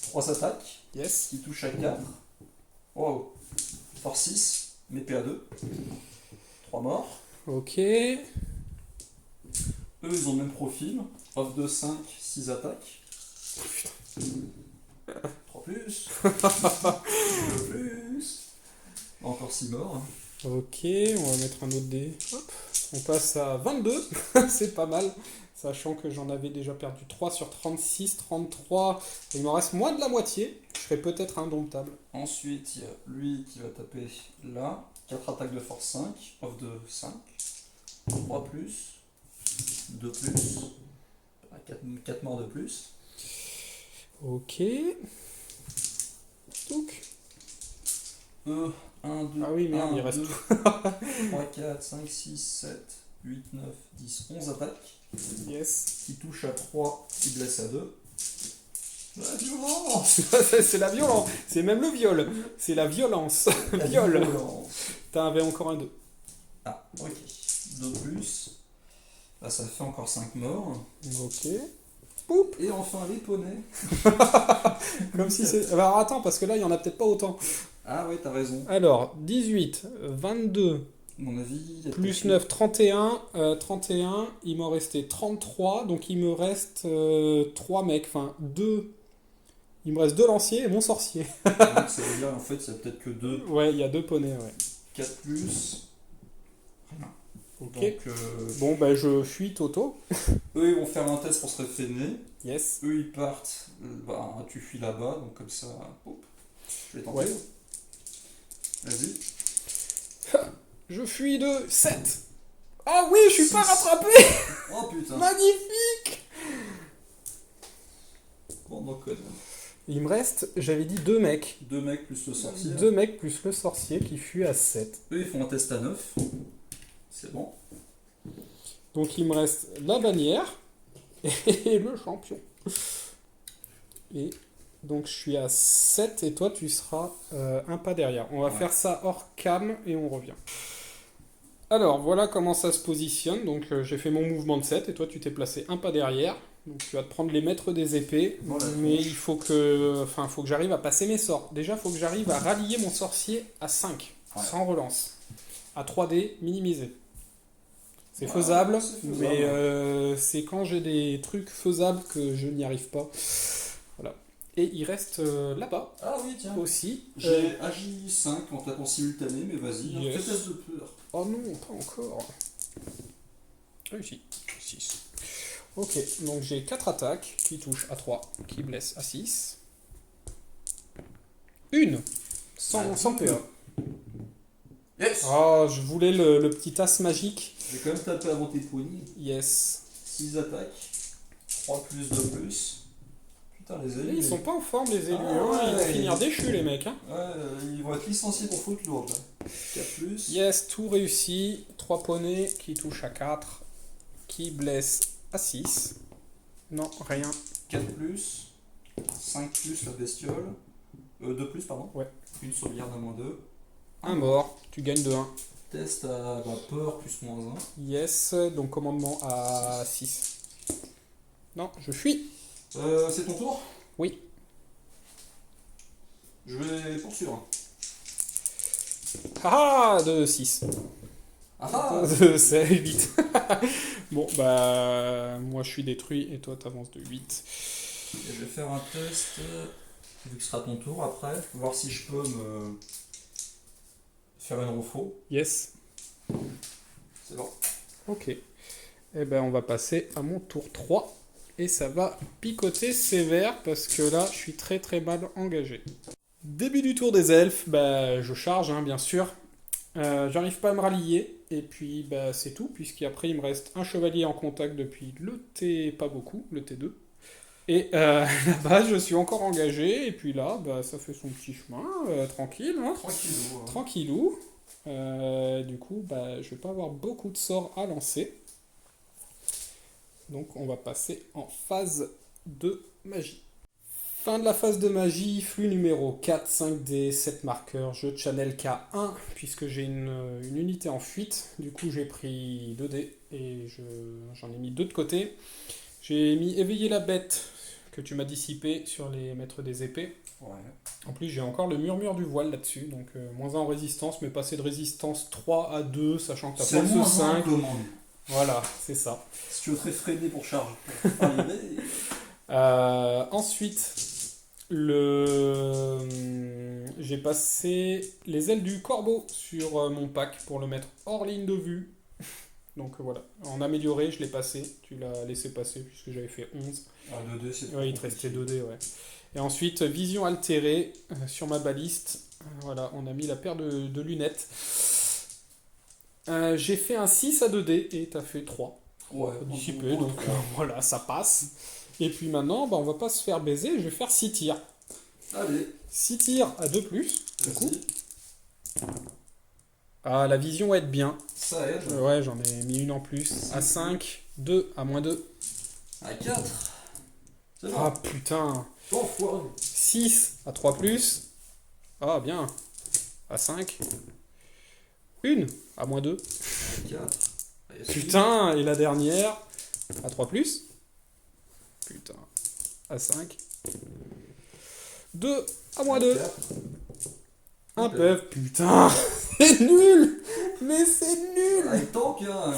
3 attaques. yes. Qui touche à 4. Wow. Force 6. Mais PA2. 3 morts. Ok. Eux, ils ont le même profil. Off de 5, 6 attaques. 3 plus. 2 plus. Encore 6 morts. Ok, on va mettre un autre dé. Hop. On passe à 22. C'est pas mal. Sachant que j'en avais déjà perdu 3 sur 36, 33. Il m'en reste moins de la moitié. Je serai peut-être indomptable. Ensuite, il y a lui qui va taper là. 4 attaques de force 5. Off de 5. 3 plus. 2 plus. 4 morts de plus. Ok. Donc. 1, 2, Ah oui, merde, 1, il reste 2, tout. 3, 4, 5, 6, 7, 8, 9, 10, 11 attaques. Yes. Qui touche à 3, qui blesse à 2. La violence. C'est la violence. C'est même le viol. C'est la violence. La Viol. violence. T'avais encore un 2. Ah, ok. 2 plus. Là, ça fait encore 5 morts. Ok. Et enfin, les poneys. Comme si c'est... Alors attends, parce que là, il y en a peut-être pas autant. Ah ouais, t'as raison. Alors, 18, 22, À mon avis, il y a plus peut-être 9, 31. 31, il m'en restait 33. Donc il me reste 3 mecs. Enfin, 2. Il me reste 2 lanciers et mon sorcier. donc, ça veut dire en fait, il y a peut-être que 2. Ouais, il y a 2 poneys, ouais. 4 plus. Rien. Ok. Donc, Bon, bah je fuis Toto. eux, ils vont faire un test pour se réfréner. Yes. Eux, ils partent. Bah, tu fuis là-bas, donc comme ça. Hop. Je vais tenter. Ouais. Vas-y. Je fuis de 7. Ah oui, je suis pas Six. rattrapé. Oh putain. Magnifique. Bon, donc, Il me reste, j'avais dit 2 mecs. 2 mecs plus le sorcier. 2 mecs plus le sorcier qui fuit à 7. Eux, ils font un test à 9. C'est bon. Donc il me reste la bannière et le champion. Et donc je suis à 7 et toi tu seras un pas derrière. On va Ouais. faire ça hors cam et on revient. Alors voilà comment ça se positionne. Donc j'ai fait mon mouvement de 7 et toi tu t'es placé un pas derrière. Donc tu vas te prendre les maîtres des épées. Voilà. Mais il faut que j'arrive à passer mes sorts. Déjà il faut que j'arrive à rallier mon sorcier à 5 Ouais. sans relance. À 3D minimisé. C'est Ouais, faisable, c'est faisable. mais c'est quand j'ai des trucs faisables que je n'y arrive pas. Voilà. Et il reste là-bas Ah oui, tiens. aussi. J'ai agi 5 en tapant simultané, mais vas-y, Yes. fais test de peur. Oh non, pas encore. Réussi. 6. Ok, donc j'ai 4 attaques qui touchent à 3, qui blessent à 6. Une sans PA. Yes. Oh, je voulais le petit as magique. J'ai quand même tapé avant tes poignées. Yes. 6 attaques. 3 plus, 2 plus. Putain, les élus. Ils sont pas en forme les élus, Ah, hein. Ils vont ouais. finir déchus les mecs. Hein. Ouais, ils vont être licenciés pour faute lourde. 4 plus. Yes, tout réussi. 3 poneys qui touchent à 4, qui blessent à 6. Non, rien. 4 plus. 5 plus la bestiole. 2 plus, pardon. Ouais. Une sauvegarde à moins 2. Un mort, tu gagnes de 1. Test à peur plus moins 1. Yes, donc commandement à 6. Non, je fuis. C'est ton tour? Oui. Je vais poursuivre. Ah, de 6. Ah ah. C'est 8. Bon, bah, moi je suis détruit et toi t'avances de 8. Et je vais faire un test, vu que ce sera ton tour après, voir si je peux me faire une refo. Yes. C'est bon. Ok. Eh ben, on va passer à mon tour 3. Et ça va picoter sévère parce que là, je suis très très mal engagé. Début du tour des elfes, bah, je charge, hein, bien sûr. J'arrive pas à me rallier. Et puis, bah, c'est tout, puisqu'après, il me reste un chevalier en contact depuis le T, pas beaucoup, le T2. Et là-bas, je suis encore engagé. Et puis là, bah, ça fait son petit chemin, tranquille. Hein. Tranquillou. Hein. Tranquillou. Du coup, bah, je vais pas avoir beaucoup de sorts à lancer. Donc on va passer en phase de magie. Fin de la phase de magie, flux numéro 4, 5D, 7 marqueurs, je channel K1 puisque j'ai une unité en fuite. Du coup j'ai pris 2D et j'en ai mis 2 de côté. J'ai mis éveiller la bête que tu m'as dissipé sur les maîtres des épées. Ouais. En plus j'ai encore le murmure du voile là-dessus, donc moins 1 en résistance, mais passer de résistance 3 à 2, sachant que t'as C'est force moins 5. commande. Voilà, c'est ça. Si tu veux te réfréner pour charge. Pour arriver, Ensuite, j'ai passé les ailes du corbeau sur mon pack pour le mettre hors ligne de vue. Donc voilà, en amélioré, je l'ai passé. Tu l'as laissé passer puisque j'avais fait 11. Ah, 2D, c'est Ouais, il te restait 2D, ouais. Et ensuite, vision altérée sur ma baliste. Voilà, on a mis la paire de lunettes. J'ai fait un 6 à 2D et t'as fait 3. Ouais, Dissipé, donc voilà, ça passe. Et puis maintenant, bah, on va pas se faire baiser, je vais faire 6 tirs. Allez, 6 tirs à 2+, du coup. vas-y. Ah, la vision va être bien. Ça aide. Ouais, j'en ai mis une en plus. À 5, 2, à moins 2. À 4. C'est bon. Ah putain. Enfoiré. 6 à 3+. Ah, bien. À 5. 1 à moins 2. À 4. Allez, Putain, et la dernière à 3+. Putain. À 5. 2 à moins 2. 4. Un PEV, putain. C'est nul. Mais c'est nul. Ah, il tank, hein.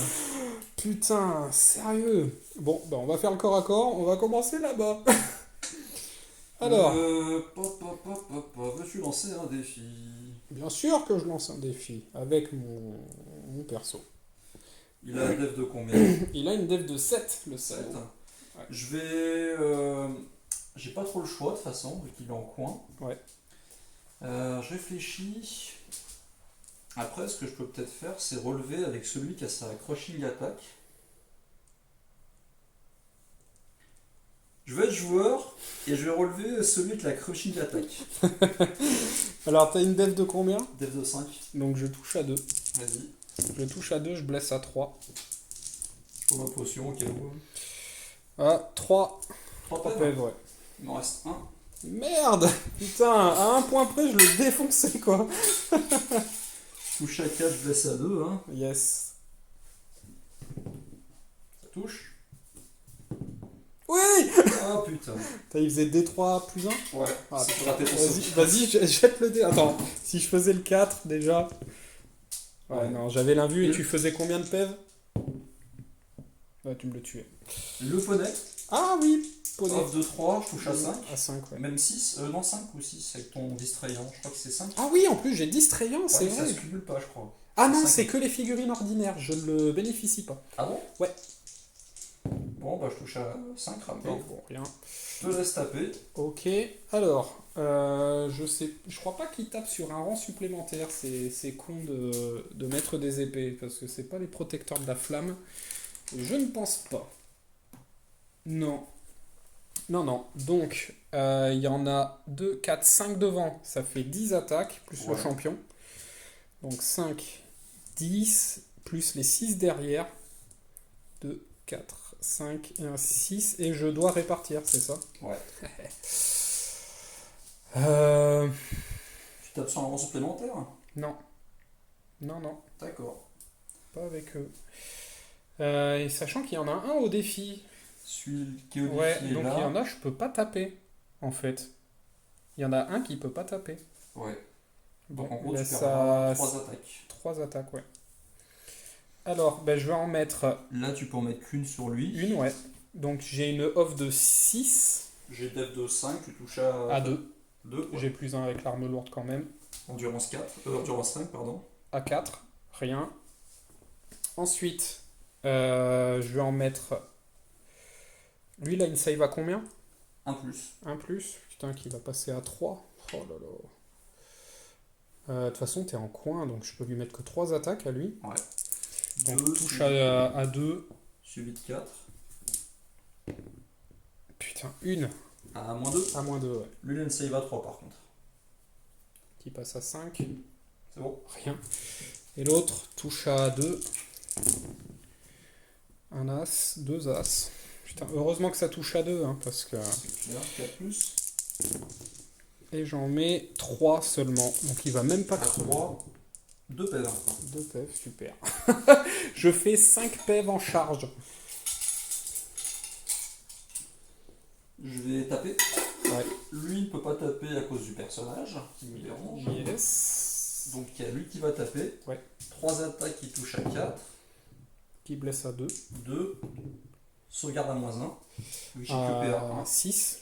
Putain, sérieux. Bon, bah on va faire le corps à corps. On va commencer là-bas. Alors, Veux-tu lancer un défi? bien sûr que je lance un défi avec mon perso. Il a un def de combien? Il a une def de 7, le 7. salaud. Je vais. J'ai pas trop le choix de toute façon, vu qu'il est en coin. Ouais. Je réfléchis. Après, ce que je peux peut-être faire, c'est relever avec celui qui a sa crushing attack. Je vais être joueur et je vais relever celui qui a la crushing attack. Alors, t'as une def de combien? Def de 5. Donc je touche à 2. Vas-y. Je touche à 2, je blesse à 3. Je prends ma potion au cas où. Ah, 3. 3 3 PEV. PEV, ouais. Il m'en reste 1. Merde. Putain, à un point près, je le défonçais, quoi. Je touche à 4, je blesse à 2. Hein. Yes. Ça touche. Oui. Ah putain. Il faisait D3 plus 1. Ouais. Ah, c'est raté ton Vas-y, sort. jette le dé. Attends, si je faisais le 4 déjà. Ouais, Ouais. non, j'avais l'invue et Le- tu faisais combien de PEV? Ouais, tu me le tuais. Le poney. Ah oui, poney. Off de 3, je touche à 5. À 5, ouais. Même 6, non 5 ou 6 avec ton distrayant, je crois que c'est 5. Ah oui, en plus j'ai distrayant, c'est Ouais, ça vrai. se cumule pas, je crois. Ah non, 5. c'est que les figurines ordinaires, je ne le bénéficie pas. Ah bon? Ouais. Bon, bah je touche à 5 Oh, ramés. bon, rien. Je te laisse taper. Ok, alors, je crois pas qu'il tape sur un rang supplémentaire, c'est con de mettre des épées, parce que c'est pas les protecteurs de la flamme. Je ne pense pas. Non. Non, non. Donc, il y en a 2, 4, 5 devant, ça fait 10 attaques, plus le Ouais. champion. Donc 5, 10, plus les 6 derrière. 2, 4, 5 et un 6, et je dois répartir, c'est ça? Ouais. Euh... Tu tapes sur un rang supplémentaire? Non. Non, non, D'accord. pas avec eux. Et sachant qu'il y en a un au défi. Celui qui est au Ouais, défi est donc là. il y en a, je peux pas taper, en fait. Il y en a un qui peut pas taper. Ouais. Bon, Donc en gros, bah, tu perds ça... 3 attaques. 3 attaques, ouais. Alors, ben, je vais en mettre Là, tu peux en mettre qu'une sur lui. une, ouais. Donc j'ai une off de 6 J'ai def de 5, tu touches à à 2. 2. J'ai plus un avec l'arme lourde quand même. Endurance 4. Endurance 5, pardon. À 4, rien. Ensuite, je vais en mettre... Lui, là, il save à combien? 1 plus. Un plus? Putain, qui va passer à 3. Oh là là. De toute façon, t'es en coin, donc je peux lui mettre que 3 attaques à lui. Ouais. Donc Deux, touche suivi- à 2. Suivi de 4. Putain, une. À moins 2. À moins 2, ouais. Lui, il a une save à 3 par contre. Qui passe à 5. C'est bon. Rien. Et l'autre touche à 2. Un as, deux as. Putain, heureusement que ça touche à deux, hein, parce que... C'est clair, 4 plus. Et j'en mets 3 seulement. Donc il va même pas À crever. 3, 2 pèves. 2 pèves, super. Je fais 5 pèves en charge. Je vais taper. Ouais. Lui ne peut pas taper à cause du personnage qui me dérange. Yes. Donc il y a lui qui va taper. Ouais. 3 attaques qui touchent à 4. Qui blesse à 2. 2. Sauvegarde à -1. Lui j'ai que PA1. 6.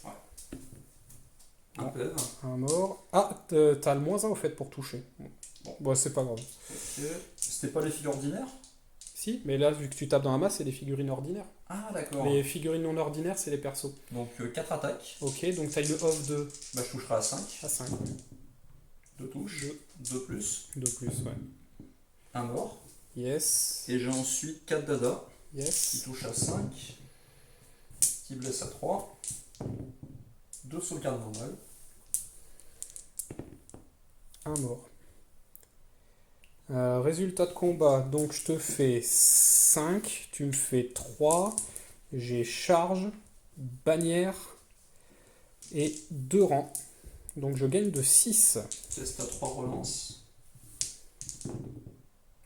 Un pève. Un mort. Ah, t'as le -1 au fait pour toucher. Bon, c'est pas grave. Ok. C'était pas les filles ordinaires? Si, mais là, vu que tu tapes dans un masse, c'est des figurines ordinaires. Ah d'accord. Les figurines non ordinaires, c'est les persos. Donc 4 attaques. Ok, donc t'as une off de Bah, je toucherai à 5. à 5. 2 touches. 2 plus. 2 plus, ouais. Un mort. Yes. Et j'ai ensuite 4 dada qui Yes. touchent à 5. Qui blesse à 3. 2 sauvegardes normales. Un mort. Résultat de combat, donc je te fais 5, tu me fais 3, j'ai charge, bannière et 2 rangs. Donc je gagne de 6. Test à 3 relances.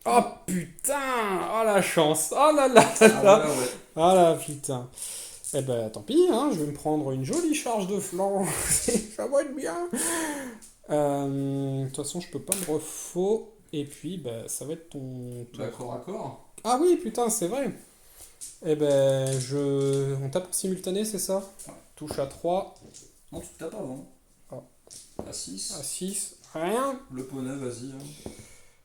Oh putain! Oh la chance! Oh là là là Ah là! voilà, ouais. Ah là putain! Eh ben tant pis, hein, je vais me prendre une jolie charge de flanc. Ça va être bien! De toute façon, je peux pas me refaux. Et puis, bah, ça va être ton tour. D'accord, d'accord. Ah oui, putain, c'est vrai. Eh ben, on tape en simultané, c'est ça? Ouais. Touche à 3, Non, tu tapes avant. Ah. À 6. à 6, rien. Le poney, vas-y. Hein.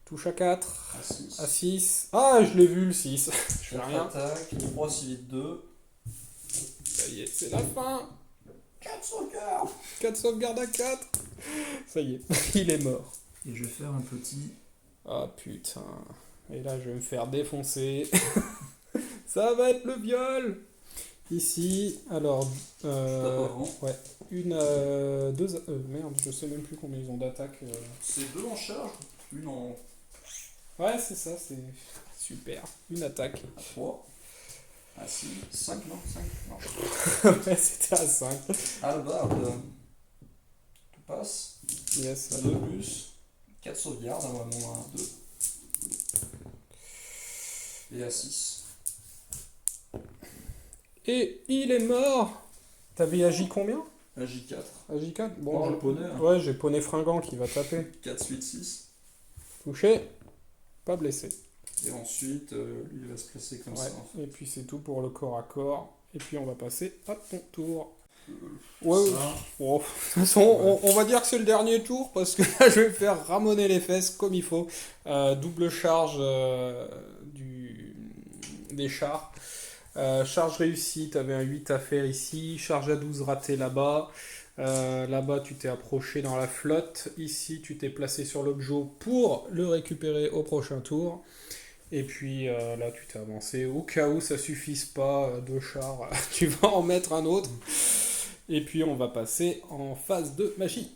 Touche à 4, À 6. à 6. Ah, je l'ai vu le 6. Je fais 4 rien. attaques. 3 civiles 2. Ça y est, c'est la fin. 4 sauvegardes. 4 sauvegardes à 4. Ça y est, il est mort. Et je vais faire un petit. Ah putain. Et là, je vais me faire défoncer. Ça va être le viol. Ici, alors... Tape avant. ouais, merde, je sais même plus combien ils ont d'attaque. C'est 2 en charge. Une en. Ouais, c'est ça, c'est super. Une attaque. À 3. À 6. 5, non 5. Non. Ouais, c'était à 5. Albarde. Tout passe. Yes, À 2 plus. 4 sauvegardes. À moins 2. Et à 6. Et il est mort. T'avais agi combien? À J4. Agi 4. Oh, Bon, le poney. Hein. ouais, j'ai poney fringant qui va taper. 4 suite 6. Touché. Pas blessé. Et ensuite, lui il va se placer comme Ouais. ça. En fait. Et puis c'est tout pour le corps à corps. Et puis on va passer à ton tour. Ouais, Ça. bon, de toute façon, on va dire que c'est le dernier tour parce que là je vais me faire ramoner les fesses comme il faut. Double charge des chars. Charge réussie, t'avais un 8 à faire ici. Charge à 12 raté là-bas. Là-bas, tu t'es approché dans la flotte. Ici, tu t'es placé sur l'objet pour le récupérer au prochain tour. Et puis là, tu t'es avancé. Au cas où ça suffise pas de char, tu vas en mettre un autre. Et puis, on va passer en phase de magie.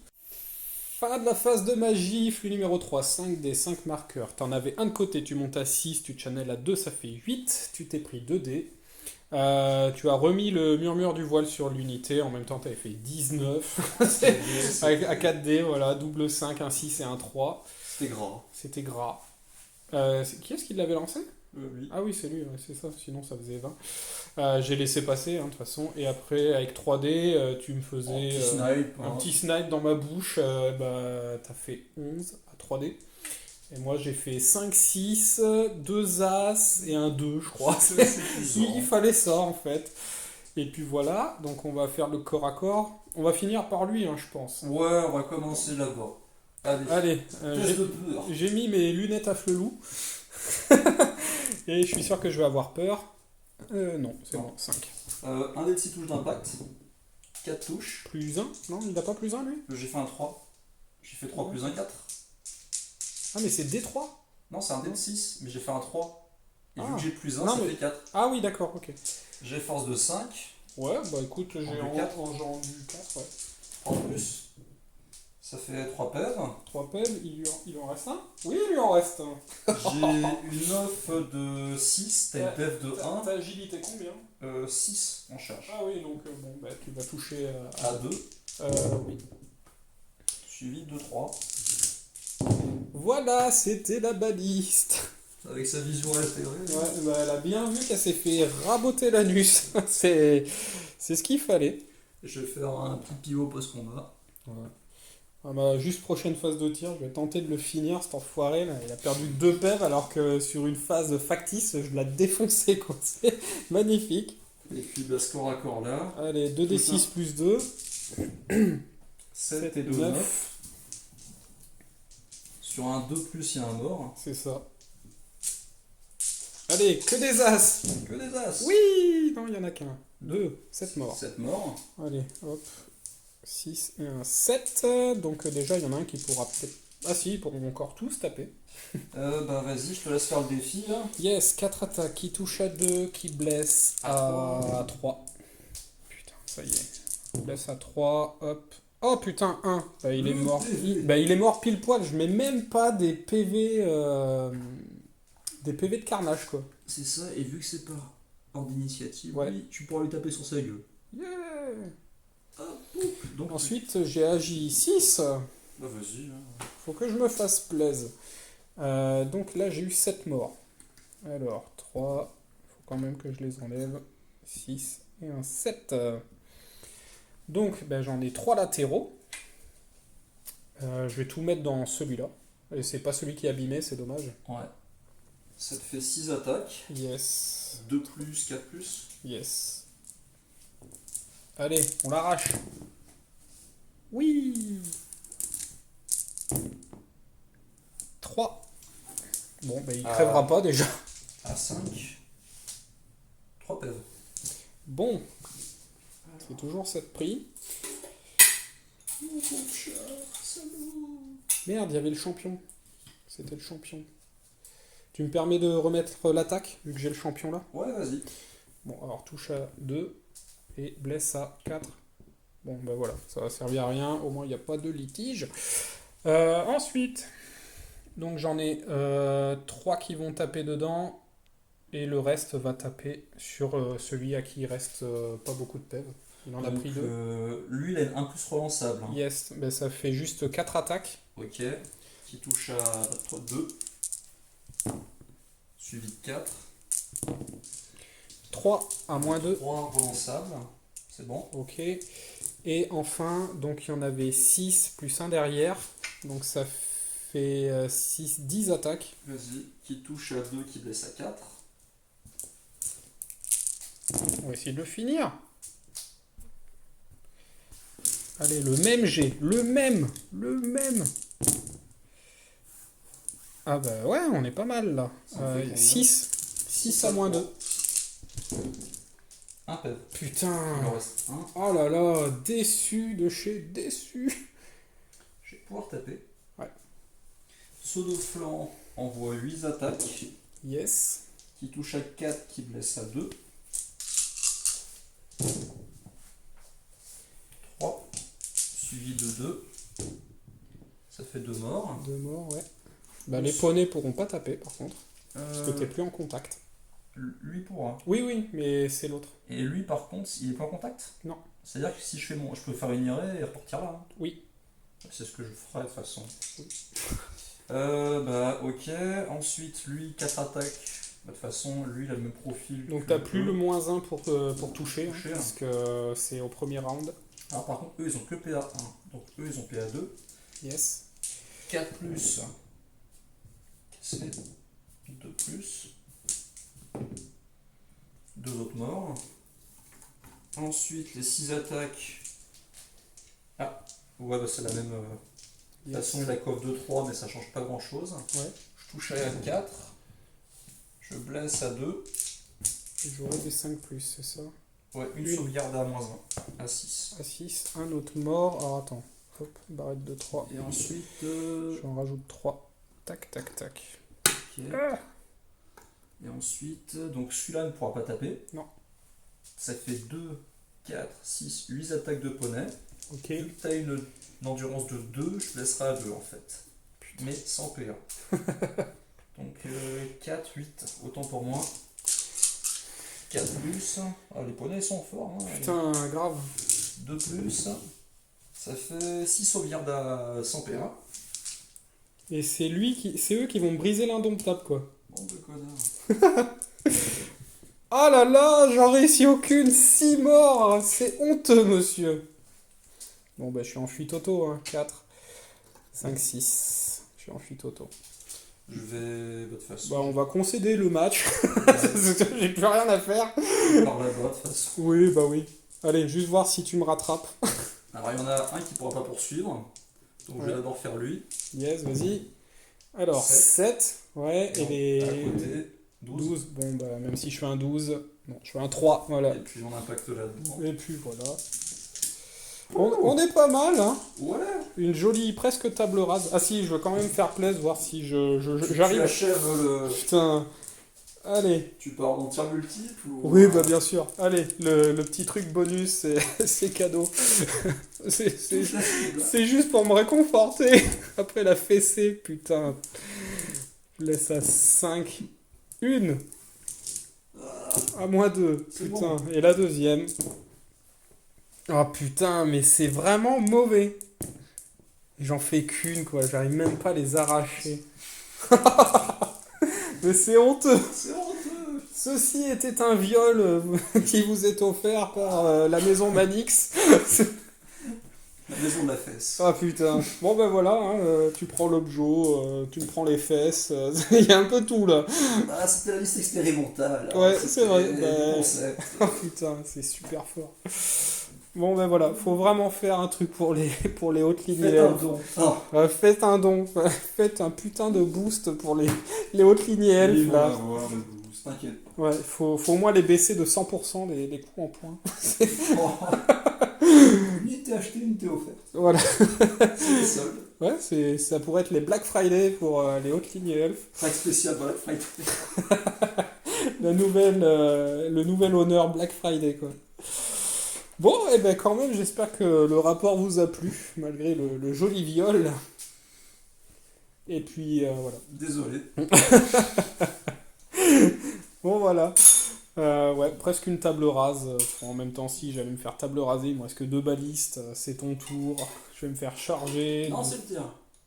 Fin de la phase de magie, flux numéro 3, 5 des 5 marqueurs. T'en avais un de côté, tu montes à 6, tu channels à 2, ça fait 8. Tu t'es pris 2 dés. Tu as remis le murmure du voile sur l'unité, en même temps tu avais fait 19 à 4 dés, voilà, double 5, un 6 et un 3. C'était gras. C'était gras. Qui est-ce qui l'avait lancé? Lui. Ah oui, c'est lui, ouais, c'est ça, sinon ça faisait 20. J'ai laissé passer, hein, de toute façon, et après avec 3 dés, tu me faisais Petit snipe. un hein. petit snipe dans ma bouche, t'as fait 11 à 3 dés. Et moi j'ai fait 5, 6, 2 As et un 2, je crois. C'est suffisant. Il fallait ça en fait. Et puis voilà, donc on va faire le corps à corps. On va finir par lui, hein, je pense. Ouais, on va commencer là-bas. Allez. Allez, Test de peur. j'ai mis mes lunettes à flelou. Et je suis sûr que je vais avoir peur. Non, c'est bon, 5. Un dé de 6 touches d'impact. 4 touches. Plus 1? Non, il n'a pas plus 1 lui? J'ai fait un 3. J'ai fait 3 plus 1, 4. Ah mais c'est D3? Non, c'est un dé de 6, mais j'ai fait un 3. Et vu Ah. que j'ai plus 1, Non, ça mais- fait 4. Ah oui, d'accord, ok. J'ai force de 5. Ouais, bah écoute, j'ai En 4. entendu 4, ouais. En plus. Ça fait 3 pèves. 3 pelles, il en reste un? Oui, il lui en reste un. J'ai une offre de 6, t'as une pève de 1. Ta agilité combien? 6 en charge. Ah oui, donc bon, bah, tu vas toucher À 2, oui. suivi de 3. Voilà, c'était la baliste. Avec sa vision altérée. Ouais, bah, elle a bien vu qu'elle s'est fait raboter l'anus. c'est ce qu'il fallait. Je vais faire un petit pivot post-combat. Ouais. Ah bah, juste prochaine phase de tir, je vais tenter de le finir, cet enfoiré là. Il a perdu 2 paires alors que sur une phase factice, je l'ai défoncé quoi. C'est magnifique. Et puis bah, score à corps là. Allez, 2d6 plus 2. 7 et 2, 9. Sur un 2+, il y a un mort. C'est ça. Allez, que des as. Que des as. Oui. Non, il y en a qu'un. 2, 7 morts. 7 morts. Allez, hop. 6 et un 7. Donc déjà, il y en a un qui pourra peut-être... Ah si, ils pourront encore tous taper. Bah vas-y, je te laisse faire le défi là. Yes, 4 attaques, qui touche à 2, qui blesse à 3. Putain, ça y est. Blesse à 3, hop. Oh putain, 1. Bah, il est mort. Il est mort pile poil. Je mets même pas des PV... Des PV de carnage, quoi. C'est ça, et vu que c'est par ordre d'initiative, Ouais. oui, tu pourras lui taper sur sa gueule. Yeah. Hop, poup. Donc Ensuite, j'ai agi 6. bah vas-y. Hein. Faut que je me fasse plaise. Donc là, j'ai eu 7 morts. Alors, 3. Faut quand même que je les enlève. 6 et un 7. Donc, ben, j'en ai 3 latéraux. Je vais tout mettre dans celui-là. Et c'est pas celui qui est abîmé, c'est dommage. Ouais. Ça te fait 6 attaques. Yes. 2+, 4+. Yes. Allez, on l'arrache. Oui. 3. Bon, ben il crèvera pas déjà. À 5. 3 pèves. Bon. C'est toujours 7 prix. Merde, il y avait le champion. C'était le champion. Tu me permets de remettre l'attaque, vu que j'ai le champion là? Ouais, vas-y. Bon, alors touche à 2 et blesse à 4. Bon, ben voilà, ça va servir à rien, au moins il n'y a pas de litige. Ensuite, donc j'en ai 3 qui vont taper dedans, et le reste va taper sur celui à qui il reste pas beaucoup de pèves. Il en a Donc, pris 2. lui, il a un plus relançable. Hein. Yes, ben ça fait juste 4 attaques. Ok. Qui touche à 2. Suivi de 4. 3 à moins 2. 3 relançables. C'est bon. Ok. Et enfin, donc il y en avait 6 plus 1 derrière. Donc ça fait 10 attaques. Vas-y. Qui touche à 2, qui blesse à 4. On va essayer de le finir. Allez, le même G. Le même. Ah bah ouais, on est pas mal là. Ça en fait combien 6. 6 à moins 2. Un pève. Putain. Il en reste un. Oh là là, déçu de chez déçu. Je vais pouvoir taper. Ouais. Saut de flanc envoie 8 attaques. Yes. Qui touche à 4, qui blesse à 2. 3. Suivi de 2. Ça fait 2 morts. 2 morts, ouais. Bah les poneys pourront pas taper par contre. Parce que t'es plus en contact. Lui pourra. Oui, oui, mais c'est l'autre. Et lui par contre, il est pas en contact? Non. C'est-à-dire que si je fais je peux faire une irée et repartir là. Hein. Oui. C'est ce que je ferai de toute façon. Oui. Bah ok. Ensuite, lui, 4 attaques. Bah, de toute façon, lui, il a le même profil. Donc que t'as plus eux. le -1 pour toucher, Toucher, parce que c'est au premier round. Alors par contre, eux, ils ont que PA1. Donc eux, ils ont PA2. Yes. 4 plus. C'est 2 plus. 2 autres morts. Ensuite, les 6 attaques. Ah, ouais, bah c'est la même. De toute façon, il a coffre 2-3, mais ça change pas grand chose. Ouais. Je touche à 4. Je blesse à 2. Et j'aurai des 5+, c'est ça? Ouais, une Une. sauvegarde à -1. À 6. À 6, un autre mort. Alors attends. Hop, barrette de 3. Et ensuite. J'en rajoute 3. Tac, tac, tac. Ok. Ah. Et ensuite, donc celui-là ne pourra pas taper. Non. Ça fait 2, 4, 6, 8 attaques de poney. Ok. Vu que tu as une une endurance de 2, je te laisserai à 2 en fait. Mais sans PA. Donc 4, 8, autant pour moi. 4 plus. Ah, les poneys sont forts. Hein. Putain, grave. 2 plus. Ça fait 6 sauvegardes à 100 PA. Et c'est eux qui vont briser l'indomptable, quoi. Bande de connards. Ah là là, j'en réussis aucune, 6 morts, c'est honteux, monsieur. Bon, bah, je suis en fuite auto, hein. 4, 5, 6. Je suis en fuite auto. Je vais. De toute façon. Bah, on va concéder le match. J'ai plus rien à faire. Par là-bas, de toute façon. Oui, bah oui. Allez, juste voir si tu me rattrapes. Alors, il y en a un qui pourra pas poursuivre. Donc, je vais d'abord faire lui. Yes, vas-y. Alors, 7. Ouais, Donc, et à les. côté, 12. Bon, bah, même si je fais un 12. Non, je fais un 3, voilà. Et puis, on impacte là-dedans. Et puis voilà. On est pas mal, hein. Ouais. Une jolie presque table rase. Ah si, je veux quand même faire plaisir, voir si Tu j'arrive. achèves le. Putain. Allez. Tu pars en tir multiple ou... Oui, bah bien sûr. Allez, le petit truc bonus, c'est cadeau. C'est juste pour me réconforter. Après la fessée, putain. Je laisse à 5. Une. À moins 2. C'est Putain. bon. Et la deuxième. Oh putain, mais c'est vraiment mauvais. J'en fais qu'une, quoi. J'arrive même pas à les arracher. Mais c'est honteux. C'est honteux. Ceci était un viol qui vous est offert par la maison Manix. La maison de la fesse. Ah putain. Bon ben voilà, hein, tu prends l'objet, tu me prends les fesses. Il y a un peu tout là. Ah, c'était la liste expérimentale. hein. Ouais, C'était c'est vrai. du Bah, concept. oh putain, c'est super fort. Bon ben voilà, faut vraiment faire un truc pour les hautes lignes. Faites un don. Non. Faites un don. Faites un putain de boost pour les hautes lignes elfes Ils vont là. l'avoir, le boost, t'inquiète. Ouais, faut au moins les baisser de 100% les coups en points. Unité achetée, unité offerte. Voilà. C'est les soldes. Ouais, ça pourrait être les Black Friday pour les hautes lignes elfes. Track spécial Black Friday. Le nouvel honneur Black Friday, quoi. Bon, et ben quand même, j'espère que le rapport vous a plu, malgré le joli viol. Et puis, voilà. Désolé. Bon, voilà. Ouais, presque une table rase. En même temps, si j'allais me faire table rasée, il me reste que 2 balistes. C'est ton tour. Je vais me faire charger. Non, c'est le tir.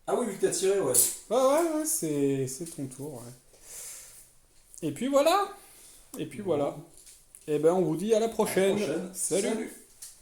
Ah oui, vu que t'as tiré, ouais. Ouais, c'est ton tour, ouais. Et puis voilà. Et puis voilà. Et ben, on vous dit à la prochaine. À la prochaine. Salut.